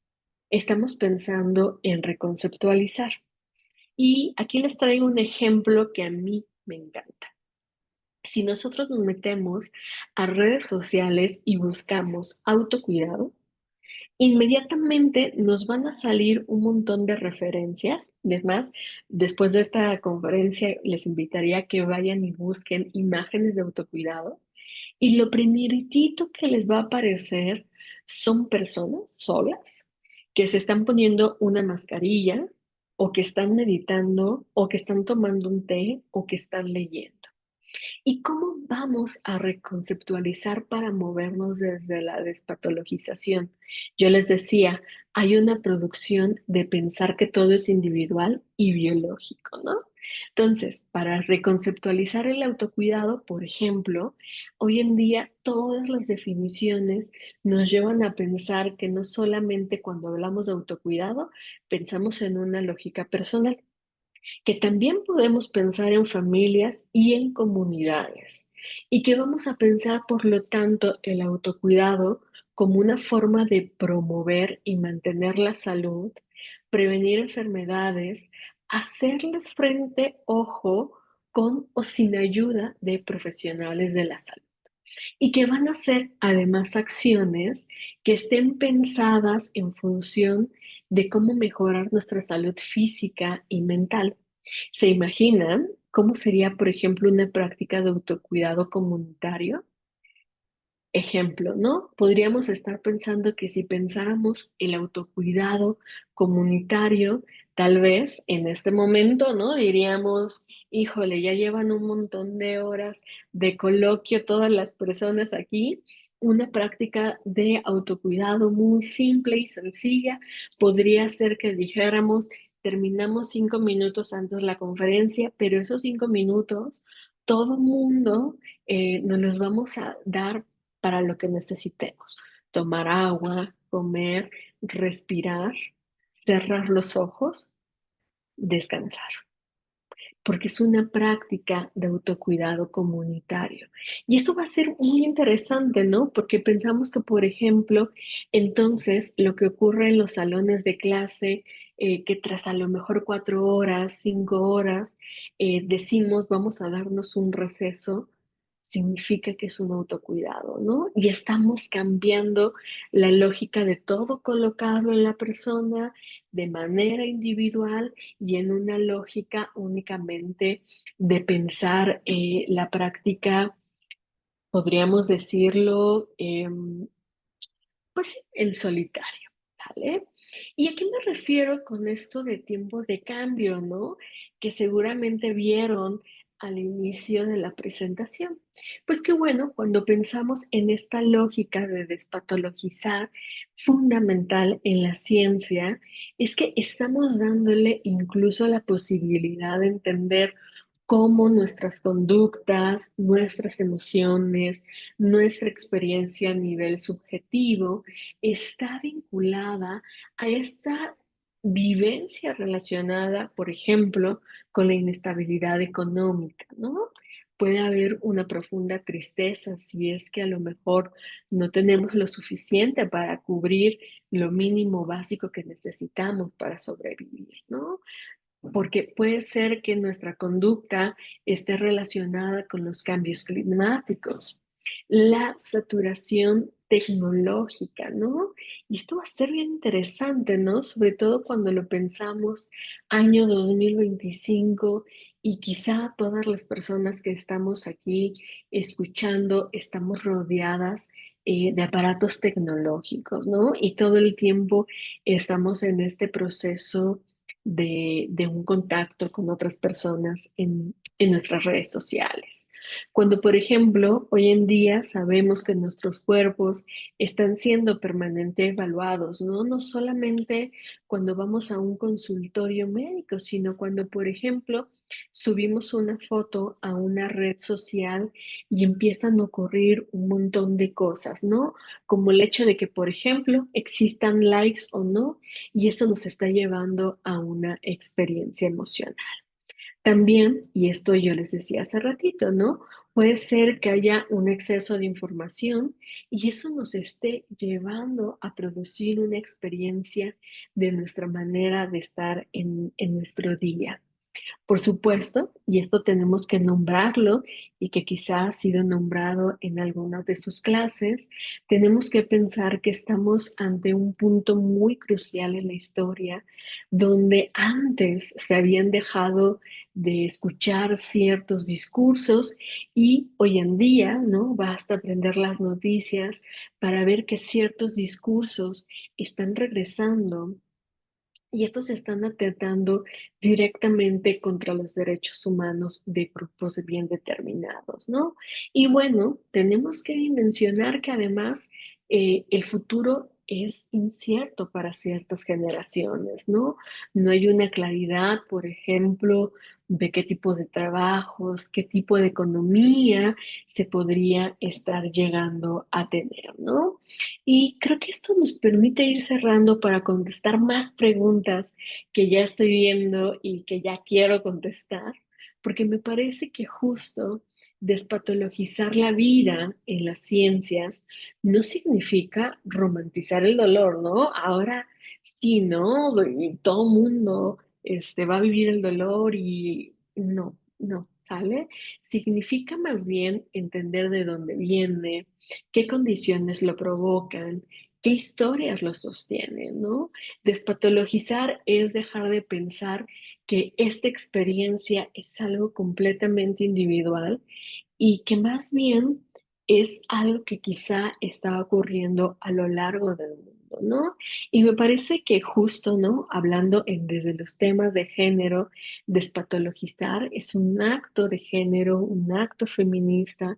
estamos pensando en reconceptualizar. Y aquí les traigo un ejemplo que a mí me encanta. Si nosotros nos metemos a redes sociales y buscamos autocuidado, inmediatamente nos van a salir un montón de referencias. Es más, después de esta conferencia les invitaría a que vayan y busquen imágenes de autocuidado. Y lo primeritito que les va a aparecer son personas solas que se están poniendo una mascarilla o que están meditando o que están tomando un té o que están leyendo. ¿Y cómo vamos a reconceptualizar para movernos desde la despatologización? Yo les decía, hay una producción de pensar que todo es individual y biológico, ¿no? Entonces, para reconceptualizar el autocuidado, por ejemplo, hoy en día todas las definiciones nos llevan a pensar que no solamente cuando hablamos de autocuidado pensamos en una lógica personal, que también podemos pensar en familias y en comunidades, y que vamos a pensar, por lo tanto, el autocuidado como una forma de promover y mantener la salud, prevenir enfermedades, hacerles frente, ojo, con o sin ayuda de profesionales de la salud. Y que van a ser además acciones que estén pensadas en función de cómo mejorar nuestra salud física y mental. ¿Se imaginan cómo sería, por ejemplo, una práctica de autocuidado comunitario? Ejemplo, ¿no? Podríamos estar pensando que si pensáramos el autocuidado comunitario, tal vez en este momento, ¿no? Diríamos, híjole, ya llevan un montón de horas de coloquio todas las personas aquí. Una práctica de autocuidado muy simple y sencilla podría ser que dijéramos, terminamos 5 minutos antes la conferencia, pero esos 5 minutos, todo mundo nos los vamos a dar para lo que necesitemos. Tomar agua, comer, respirar, cerrar los ojos, descansar, porque es una práctica de autocuidado comunitario. Y esto va a ser muy interesante, ¿no? Porque pensamos que, por ejemplo, entonces lo que ocurre en los salones de clase, que tras a lo mejor 4 horas, 5 horas, decimos vamos a darnos un receso, significa que es un autocuidado, ¿no? Y estamos cambiando la lógica de todo colocarlo en la persona de manera individual y en una lógica únicamente de pensar la práctica, podríamos decirlo, pues sí, el solitario, ¿vale? ¿Y a qué me refiero con esto de tiempos de cambio, no? Que seguramente vieron al inicio de la presentación. Pues que bueno, cuando pensamos en esta lógica de despatologizar, fundamental en la ciencia, es que estamos dándole incluso la posibilidad de entender cómo nuestras conductas, nuestras emociones, nuestra experiencia a nivel subjetivo está vinculada a esta vivencia relacionada, por ejemplo, con la inestabilidad económica, ¿no? Puede haber una profunda tristeza si es que a lo mejor no tenemos lo suficiente para cubrir lo mínimo básico que necesitamos para sobrevivir, ¿no? Porque puede ser que nuestra conducta esté relacionada con los cambios climáticos, la saturación tecnológica, ¿no? Y esto va a ser bien interesante, ¿no? Sobre todo cuando lo pensamos año 2025 y quizá todas las personas que estamos aquí escuchando estamos rodeadas de aparatos tecnológicos, ¿no? Y todo el tiempo estamos en este proceso de un contacto con otras personas en nuestras redes sociales. Cuando, por ejemplo, hoy en día sabemos que nuestros cuerpos están siendo permanentemente evaluados, ¿no? No solamente cuando vamos a un consultorio médico, sino cuando, por ejemplo, subimos una foto a una red social y empiezan a ocurrir un montón de cosas, ¿no? Como el hecho de que, por ejemplo, existan likes o no, y eso nos está llevando a una experiencia emocional. También, y esto yo les decía hace ratito, ¿no? Puede ser que haya un exceso de información y eso nos esté llevando a producir una experiencia de nuestra manera de estar en nuestro día. Por supuesto, y esto tenemos que nombrarlo y que quizá ha sido nombrado en algunas de sus clases, tenemos que pensar que estamos ante un punto muy crucial en la historia donde antes se habían dejado de escuchar ciertos discursos y hoy en día, ¿no? Basta prender las noticias para ver que ciertos discursos están regresando y estos se están atentando directamente contra los derechos humanos de grupos bien determinados, ¿no? Y bueno, tenemos que dimensionar que además el futuro es incierto para ciertas generaciones, ¿no? No hay una claridad, por ejemplo, de qué tipo de trabajos, qué tipo de economía se podría estar llegando a tener, ¿no? Y creo que esto nos permite ir cerrando para contestar más preguntas que ya estoy viendo y que ya quiero contestar, porque me parece que justo despatologizar la vida en las ciencias no significa romantizar el dolor, ¿no? Ahora sí, ¿no? Y todo mundo va a vivir el dolor y no, no, ¿sale? Significa más bien entender de dónde viene, qué condiciones lo provocan, qué historias lo sostienen, ¿no? Despatologizar es dejar de pensar que esta experiencia es algo completamente individual y que más bien es algo que quizá está ocurriendo a lo largo del mundo, ¿no? Y me parece que justo, ¿no? Hablando desde los temas de género, despatologizar es un acto de género, un acto feminista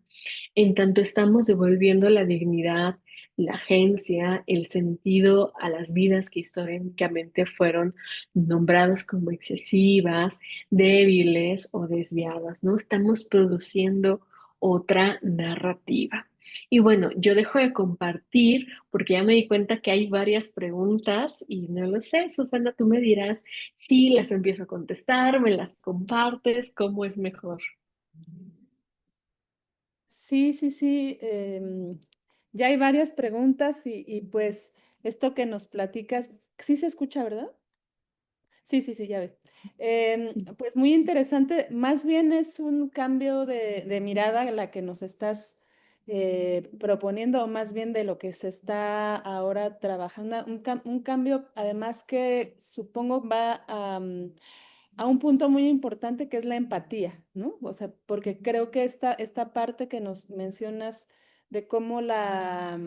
en tanto estamos devolviendo la dignidad, la agencia, el sentido a las vidas que históricamente fueron nombradas como excesivas, débiles o desviadas, ¿no? Estamos produciendo otra narrativa. Y bueno, yo dejo de compartir porque ya me di cuenta que hay varias preguntas y no lo sé, Susana, tú me dirás si las empiezo a contestar, me las compartes, cómo es mejor. Sí, sí, sí. Ya hay varias preguntas y pues esto que nos platicas, sí se escucha, ¿verdad? Sí, sí, sí, ya ve. Pues muy interesante. Más bien es un cambio de mirada la que nos estás proponiendo, o más bien de lo que se está ahora trabajando. Un cambio, además, que supongo va a un punto muy importante que es la empatía, ¿no? O sea, porque creo que esta parte que nos mencionas de cómo la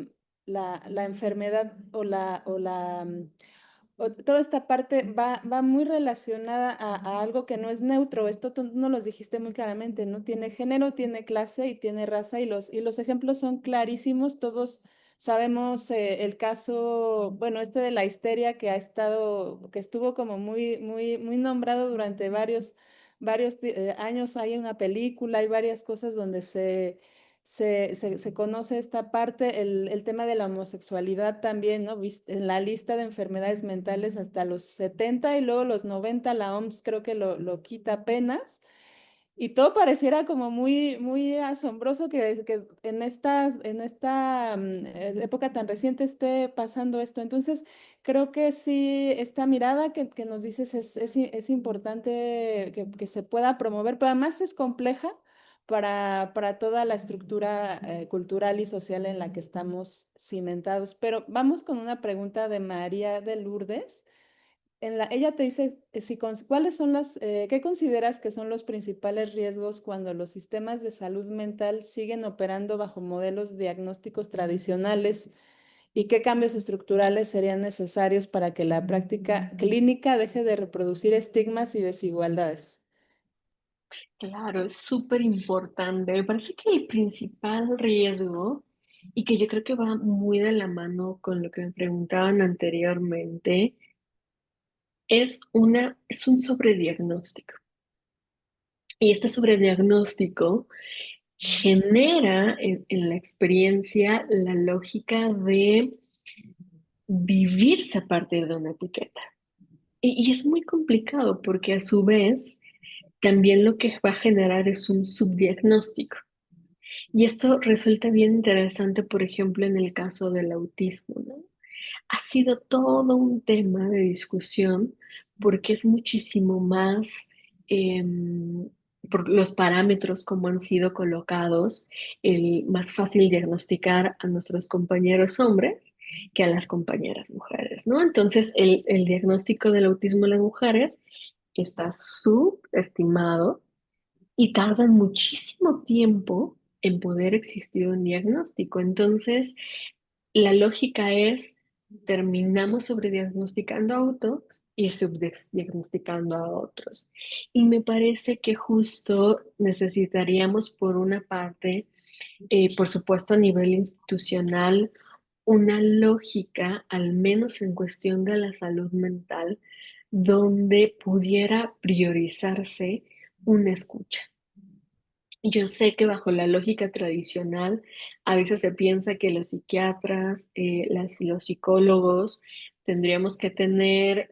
enfermedad o toda esta parte va muy relacionada a algo que no es neutro. Esto tú no los dijiste muy claramente, ¿no? Tiene género, tiene clase y tiene raza, y los ejemplos son clarísimos. Todos sabemos el caso, bueno, este de la histeria que estuvo como muy, muy, muy nombrado durante varios años. Hay una película, hay varias cosas donde se conoce esta parte, el tema de la homosexualidad también, ¿no? En la lista de enfermedades mentales hasta los 70 y luego los 90 la OMS creo que lo quita apenas. Y todo pareciera como muy, muy asombroso que en esta época tan reciente esté pasando esto. Entonces, creo que sí, esta mirada que nos dices es importante que se pueda promover, pero además es compleja para toda la estructura cultural y social en la que estamos cimentados. Pero vamos con una pregunta de María de Lourdes. Ella te dice cuáles son ¿qué consideras que son los principales riesgos cuando los sistemas de salud mental siguen operando bajo modelos diagnósticos tradicionales y qué cambios estructurales serían necesarios para que la práctica clínica deje de reproducir estigmas y desigualdades? Claro, es súper importante. Me parece que el principal riesgo, y que yo creo que va muy de la mano con lo que me preguntaban anteriormente, es un sobrediagnóstico. Y este sobrediagnóstico genera en la experiencia la lógica de vivirse a partir de una etiqueta. Y es muy complicado porque a su vez también lo que va a generar es un subdiagnóstico. Y esto resulta bien interesante, por ejemplo, en el caso del autismo, ¿no? Ha sido todo un tema de discusión porque es muchísimo más em, por los parámetros como han sido colocados, el más fácil diagnosticar a nuestros compañeros hombres que a las compañeras mujeres, ¿no? Entonces, el diagnóstico del autismo en las mujeres está subestimado y tardan muchísimo tiempo en poder existir un diagnóstico. Entonces, la lógica es, terminamos sobrediagnosticando a otros y subdiagnosticando a otros. Y me parece que justo necesitaríamos, por una parte, por supuesto a nivel institucional, una lógica, al menos en cuestión de la salud mental, donde pudiera priorizarse una escucha. Yo sé que bajo la lógica tradicional a veces se piensa que los psiquiatras, los psicólogos tendríamos que tener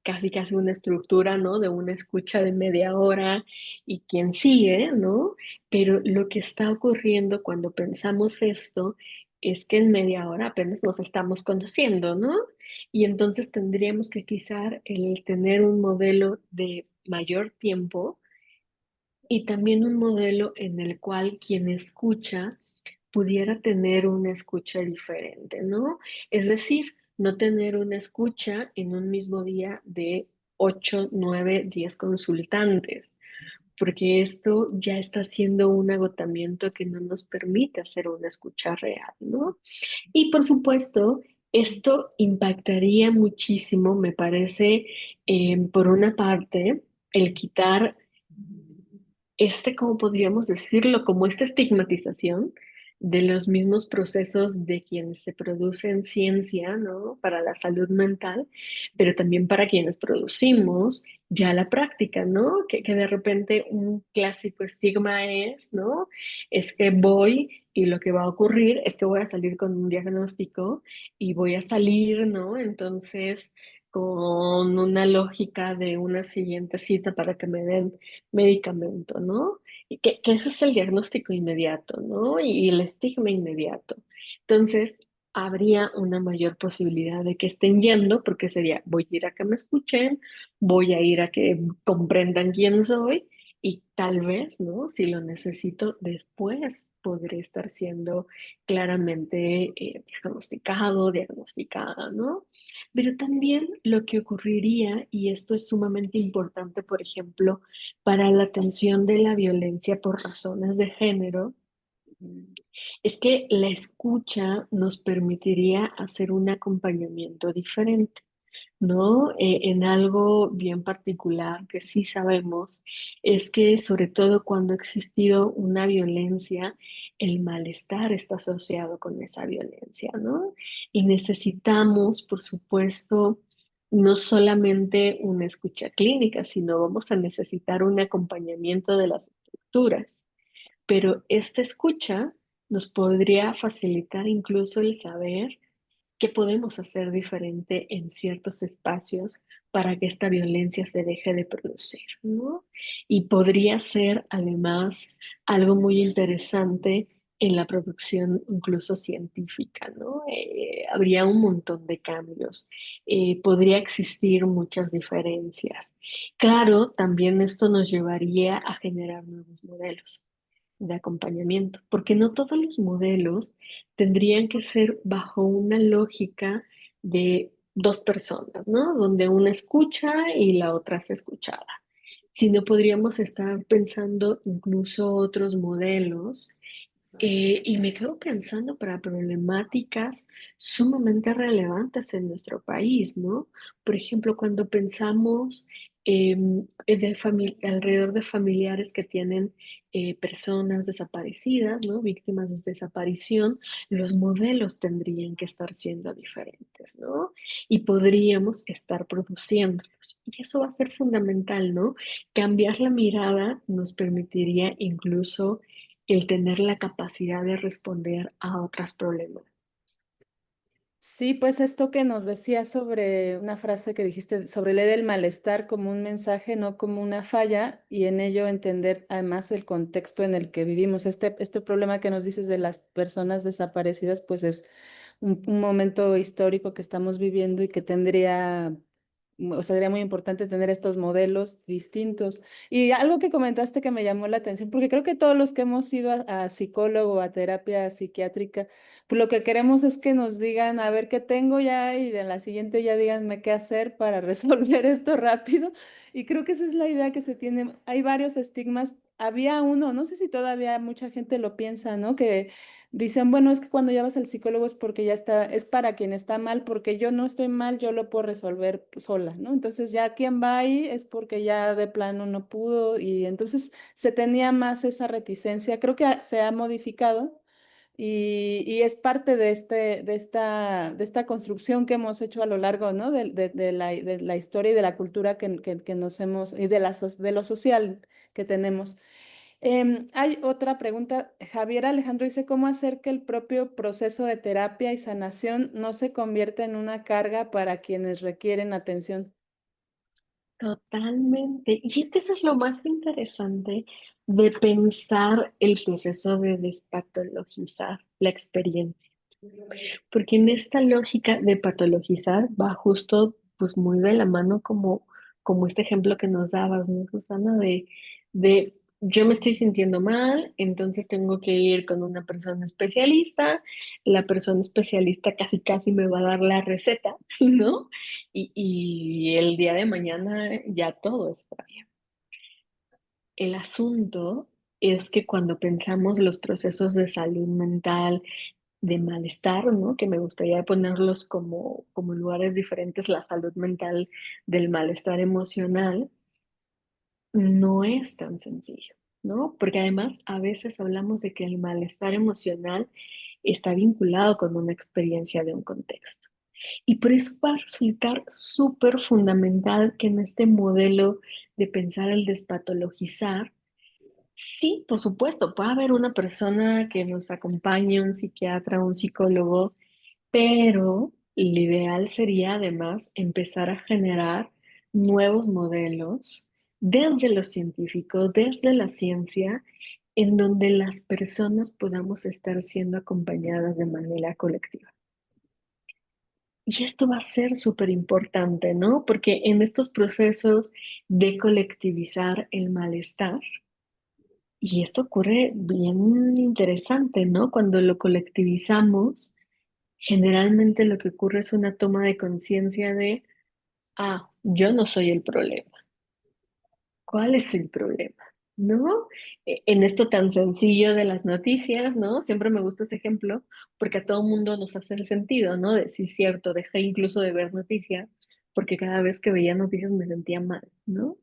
casi casi una estructura, ¿no? De una escucha de media hora y quien sigue, ¿no? Pero lo que está ocurriendo cuando pensamos esto es que en media hora apenas nos estamos conociendo, ¿no? Y entonces tendríamos que quizá el tener un modelo de mayor tiempo y también un modelo en el cual quien escucha pudiera tener una escucha diferente, ¿no? Es decir, no tener una escucha en un mismo día de 8, 9, 10 consultantes, porque esto ya está siendo un agotamiento que no nos permite hacer una escucha real, ¿no? Y por supuesto, esto impactaría muchísimo, me parece, por una parte, el quitar ¿cómo podríamos decirlo? Como esta estigmatización de los mismos procesos de quienes se producen ciencia, ¿no? Para la salud mental, pero también para quienes producimos ya la práctica, ¿no? Que de repente un clásico estigma es, ¿no? Es que voy y lo que va a ocurrir es que voy a salir con un diagnóstico y voy a salir, ¿no? Entonces, con una lógica de una siguiente cita para que me den medicamento, ¿no? Y que ese es el diagnóstico inmediato, ¿no? Y el estigma inmediato. Entonces, habría una mayor posibilidad de que estén yendo, porque sería, voy a ir a que me escuchen, voy a ir a que comprendan quién soy y tal vez, ¿no? Si lo necesito, después podré estar siendo claramente diagnosticado, diagnosticada, ¿no? Pero también lo que ocurriría, y esto es sumamente importante, por ejemplo, para la atención de la violencia por razones de género, es que la escucha nos permitiría hacer un acompañamiento diferente. ¿No? En algo bien particular que sí sabemos es que sobre todo cuando ha existido una violencia, el malestar está asociado con esa violencia, ¿no? Y necesitamos, por supuesto, no solamente una escucha clínica, sino vamos a necesitar un acompañamiento de las estructuras. Pero esta escucha nos podría facilitar incluso el saber qué podemos hacer diferente en ciertos espacios para que esta violencia se deje de producir, ¿no? Y podría ser además algo muy interesante en la producción incluso científica, ¿no? Habría un montón de cambios, podría existir muchas diferencias. Claro, también esto nos llevaría a generar nuevos modelos de acompañamiento, porque no todos los modelos tendrían que ser bajo una lógica de dos personas, ¿no? Donde una escucha y la otra es escuchada, sino podríamos estar pensando incluso otros modelos y me quedo pensando para problemáticas sumamente relevantes en nuestro país, ¿no? Por ejemplo, cuando pensamos alrededor de familiares que tienen personas desaparecidas, ¿no? Víctimas de desaparición, los modelos tendrían que estar siendo diferentes, ¿no? Y podríamos estar produciéndolos. Y eso va a ser fundamental, ¿no? Cambiar la mirada nos permitiría incluso el tener la capacidad de responder a otros problemas. Sí, pues esto que nos decías sobre una frase que dijiste sobre leer el malestar como un mensaje, no como una falla, y en ello entender además el contexto en el que vivimos. Este problema que nos dices de las personas desaparecidas, pues es un momento histórico que estamos viviendo y que tendría o sea, sería muy importante tener estos modelos distintos. Y algo que comentaste que me llamó la atención, porque creo que todos los que hemos ido a psicólogo, a terapia psiquiátrica, pues lo que queremos es que nos digan, a ver qué tengo ya y de la siguiente ya díganme qué hacer para resolver esto rápido. Y creo que esa es la idea que se tiene. Hay varios estigmas. Había uno, no sé si todavía mucha gente lo piensa, ¿no? Que dicen, bueno, es que cuando ya vas al psicólogo es porque ya está, es para quien está mal, porque yo no estoy mal, yo lo puedo resolver sola, ¿no? Entonces ya quien va ahí es porque ya de plano no pudo y entonces se tenía más esa reticencia. Creo que se ha modificado y es parte de, de esta construcción que hemos hecho a lo largo, ¿no? De la historia y de la cultura que nos hemos, y de, de lo social que tenemos. Hay otra pregunta. Javier Alejandro dice, ¿cómo hacer que el propio proceso de terapia y sanación no se convierta en una carga para quienes requieren atención? Totalmente. Y es que eso es lo más interesante de pensar el proceso de despatologizar la experiencia. Porque en esta lógica de patologizar va justo pues muy de la mano como este ejemplo que nos dabas, ¿no, Susana? De yo me estoy sintiendo mal, entonces tengo que ir con una persona especialista, la persona especialista casi casi me va a dar la receta, ¿no? Y el día de mañana ya todo está bien. El asunto es que cuando pensamos los procesos de salud mental, de malestar, ¿no? Que me gustaría ponerlos como lugares diferentes, la salud mental del malestar emocional, no es tan sencillo, ¿no? Porque además a veces hablamos de que el malestar emocional está vinculado con una experiencia de un contexto. Y por eso va a resultar súper fundamental que en este modelo de pensar el despatologizar, sí, por supuesto, puede haber una persona que nos acompañe, un psiquiatra, un psicólogo, pero lo ideal sería además empezar a generar nuevos modelos desde lo científico, desde la ciencia, en donde las personas podamos estar siendo acompañadas de manera colectiva. Y esto va a ser súper importante, ¿no? Porque en estos procesos de colectivizar el malestar, y esto ocurre bien interesante, ¿no? Cuando lo colectivizamos, generalmente lo que ocurre es una toma de conciencia de, ah, yo no soy el problema. ¿Cuál es el problema? ¿No? En esto tan sencillo de las noticias, ¿no? Siempre me gusta ese ejemplo porque a todo mundo nos hace el sentido, ¿no? De sí, cierto, dejé incluso de ver noticias porque cada vez que veía noticias me sentía mal, ¿no?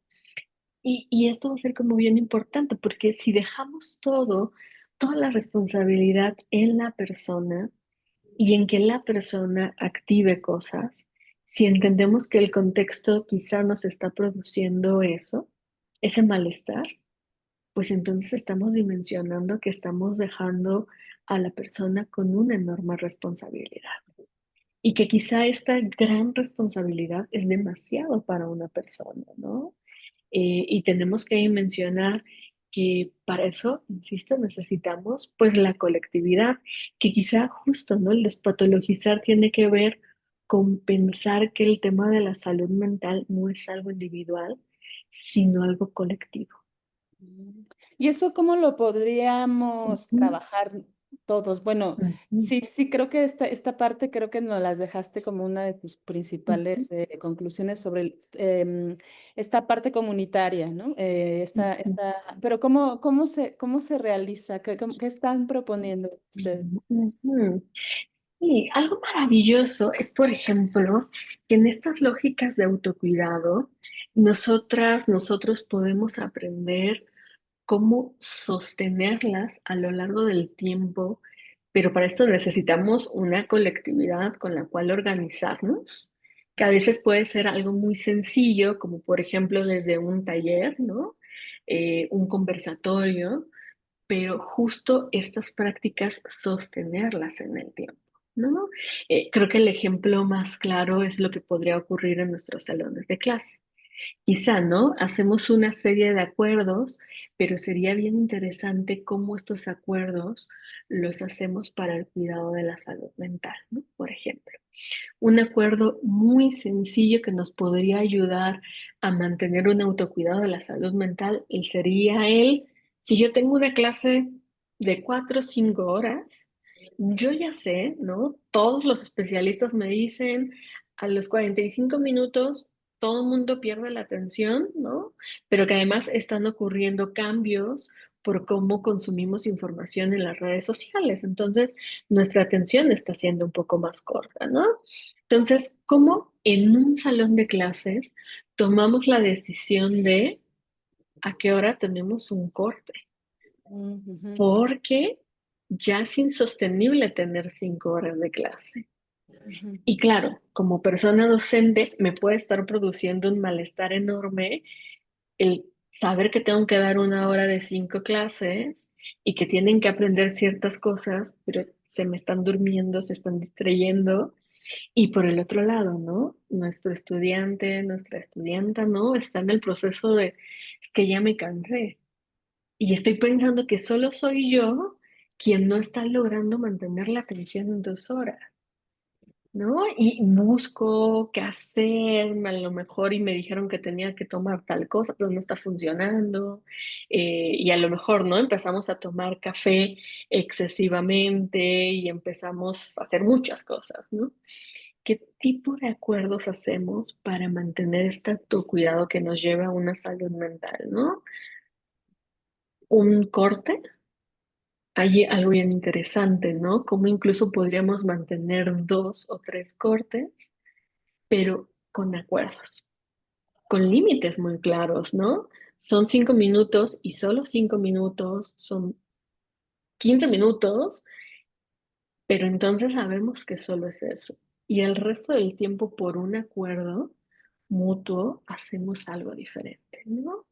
Y esto va a ser como bien importante porque si dejamos toda la responsabilidad en la persona, y en que la persona active cosas, si entendemos que el contexto quizá nos está produciendo eso, ese malestar, pues entonces estamos dimensionando que estamos dejando a la persona con una enorme responsabilidad y que quizá esta gran responsabilidad es demasiado para una persona, ¿no? Y tenemos que mencionar que para eso, insisto, necesitamos pues la colectividad, que quizá justo, ¿no? El despatologizar tiene que ver con pensar que el tema de la salud mental no es algo individual, sino algo colectivo. Mm. ¿Y eso cómo lo podríamos Ujú, trabajar todos? Bueno, ujú, sí, sí, creo que esta parte creo que nos las dejaste como una de tus ujú, principales conclusiones sobre esta parte comunitaria, ¿no? ujú. Pero cómo se realiza? ¿Qué están proponiendo ustedes? Ujú. Sí, algo maravilloso es, por ejemplo, que en estas lógicas de autocuidado, nosotros podemos aprender cómo sostenerlas a lo largo del tiempo, pero para esto necesitamos una colectividad con la cual organizarnos, que a veces puede ser algo muy sencillo, como por ejemplo desde un taller, ¿no? Un conversatorio, pero justo estas prácticas sostenerlas en el tiempo, ¿no? Creo que el ejemplo más claro es lo que podría ocurrir en nuestros salones de clase. Quizá, ¿no? Hacemos una serie de acuerdos, pero sería bien interesante cómo estos acuerdos los hacemos para el cuidado de la salud mental, ¿no? Por ejemplo. Un acuerdo muy sencillo que nos podría ayudar a mantener un autocuidado de la salud mental sería si yo tengo una clase de 4 o 5 horas, yo ya sé, ¿no? Todos los especialistas me dicen a los 45 minutos todo el mundo pierde la atención, ¿no? Pero que además están ocurriendo cambios por cómo consumimos información en las redes sociales. Entonces, nuestra atención está siendo un poco más corta, ¿no? Entonces, ¿cómo en un salón de clases tomamos la decisión de a qué hora tenemos un corte? Ujú, Porque ya es insostenible tener 5 horas de clase. ujú. Y claro, como persona docente me puede estar produciendo un malestar enorme el saber que tengo que dar una hora de 5 clases y que tienen que aprender ciertas cosas, pero se me están durmiendo, se están distrayendo. Y por el otro lado, ¿no? Nuestro estudiante, nuestra estudianta, ¿no? Está en el proceso de, es que ya me cansé. Y estoy pensando que solo soy yo quien no está logrando mantener la atención en 2 horas. ¿No? Y busco qué hacer, a lo mejor y me dijeron que tenía que tomar tal cosa, pero no está funcionando. Y a lo mejor, ¿no? Empezamos a tomar café excesivamente y empezamos a hacer muchas cosas, ¿no? ¿Qué tipo de acuerdos hacemos para mantener este autocuidado que nos lleva a una salud mental, ¿no? Un corte, hay algo bien interesante, ¿no? Cómo incluso podríamos mantener 2 o 3 cortes pero con acuerdos, con límites muy claros, ¿no? Son 5 minutos y solo 5 minutos, son 15 minutos, pero entonces sabemos que solo es eso. Y el resto del tiempo, por un acuerdo mutuo, hacemos algo diferente, ¿no?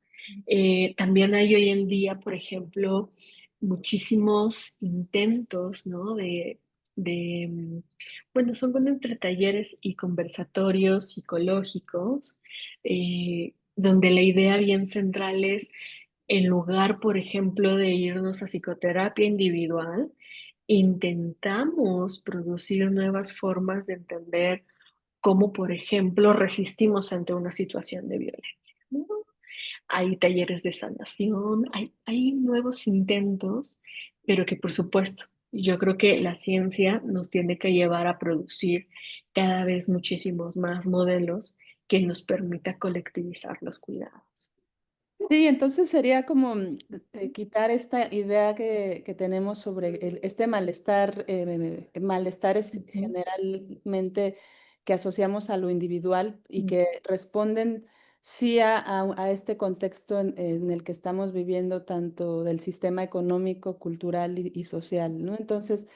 También hay hoy en día, por ejemplo, muchísimos intentos, ¿no? De, bueno, son como entre talleres y conversatorios psicológicos, donde la idea bien central es, en lugar, por ejemplo, de irnos a psicoterapia individual, intentamos producir nuevas formas de entender cómo, por ejemplo, resistimos ante una situación de violencia, ¿no? Hay talleres de sanación, hay nuevos intentos, pero que por supuesto, yo creo que la ciencia nos tiene que llevar a producir cada vez muchísimos más modelos que nos permita colectivizar los cuidados. Sí, entonces sería como quitar esta idea que tenemos sobre este malestar, malestares Ujú, generalmente que asociamos a lo individual y ujú. que responden sí a este contexto en el que estamos viviendo, tanto del sistema económico, cultural y social, ¿no? Entonces,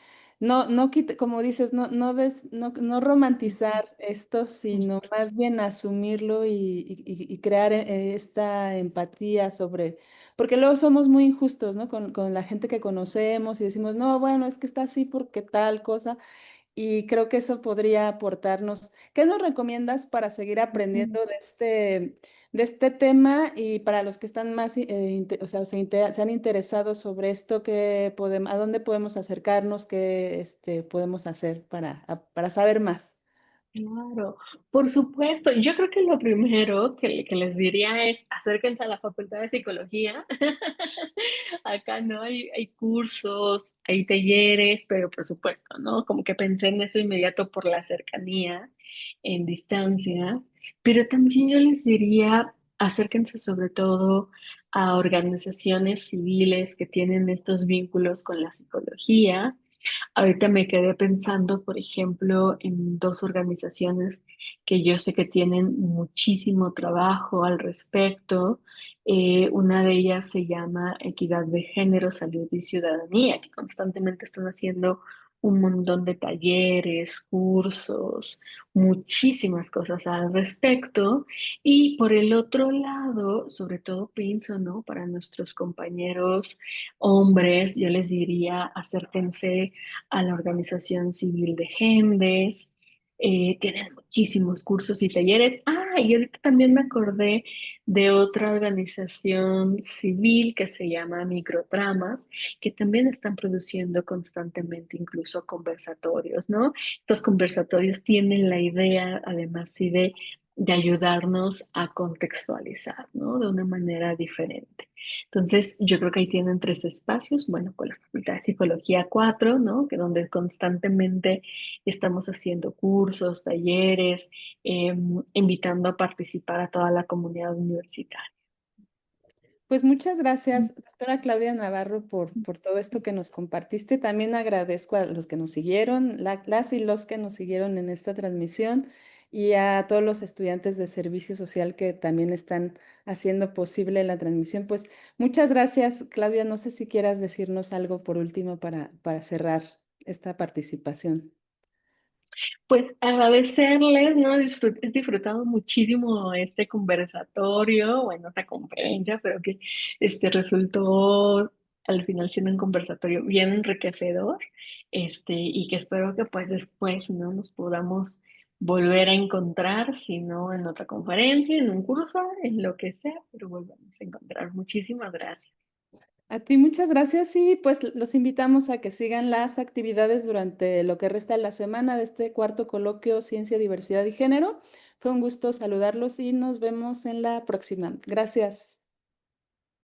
como dices, no romantizar esto, sino más bien asumirlo y crear esta empatía sobre, porque luego somos muy injustos, ¿no? Con la gente que conocemos y decimos, no, bueno, es que está así porque tal cosa. Y creo que eso podría aportarnos. ¿Qué nos recomiendas para seguir Ujú. aprendiendo de este tema y para los que están más, o sea, se han interesado sobre esto, a dónde podemos acercarnos, qué podemos hacer para saber más? Claro, por supuesto. Yo creo que lo primero que les diría es acérquense a la Facultad de Psicología. Acá no hay cursos, hay talleres, pero por supuesto, ¿no? Como que pensé en eso inmediato por la cercanía en distancias, pero también yo les diría acérquense sobre todo a organizaciones civiles que tienen estos vínculos con la psicología. Ahorita me quedé pensando, por ejemplo, en 2 organizaciones que yo sé que tienen muchísimo trabajo al respecto. Una de ellas se llama Equidad de Género, Salud y Ciudadanía, que constantemente están haciendo un montón de talleres, cursos, muchísimas cosas al respecto. Y por el otro lado, sobre todo pienso, ¿no? Para nuestros compañeros hombres, yo les diría acérquense a la Organización Civil de Gendes. tienen muchísimos cursos y talleres. Y ahorita también me acordé de otra organización civil que se llama Microtramas, que también están produciendo constantemente incluso conversatorios, ¿no? Estos conversatorios tienen la idea, además, sí, de ayudarnos a contextualizar, ¿no? De una manera diferente. Entonces, yo creo que ahí tienen tres espacios, bueno, con la Facultad de Psicología cuatro, ¿no? Que donde constantemente estamos haciendo cursos, talleres, invitando a participar a toda la comunidad universitaria. Pues muchas gracias, doctora Claudia Navarro, por todo esto que nos compartiste. También agradezco a los que nos siguieron, las y los que nos siguieron en esta transmisión y a todos los estudiantes de servicio social que también están haciendo posible la transmisión. Pues muchas gracias, Claudia. No sé si quieras decirnos algo por último para cerrar esta participación. Pues agradecerles, ¿no? He disfrutado muchísimo este conversatorio, bueno, esta conferencia, pero que resultó al final siendo un conversatorio bien enriquecedor, y que espero que pues después, ¿no? Nos podamos volver a encontrar, si no en otra conferencia, en un curso, en lo que sea, pero volvamos a encontrar. Muchísimas gracias. A ti muchas gracias y pues los invitamos a que sigan las actividades durante lo que resta de la semana de este cuarto coloquio Ciencia, Diversidad y Género. Fue un gusto saludarlos y nos vemos en la próxima. Gracias.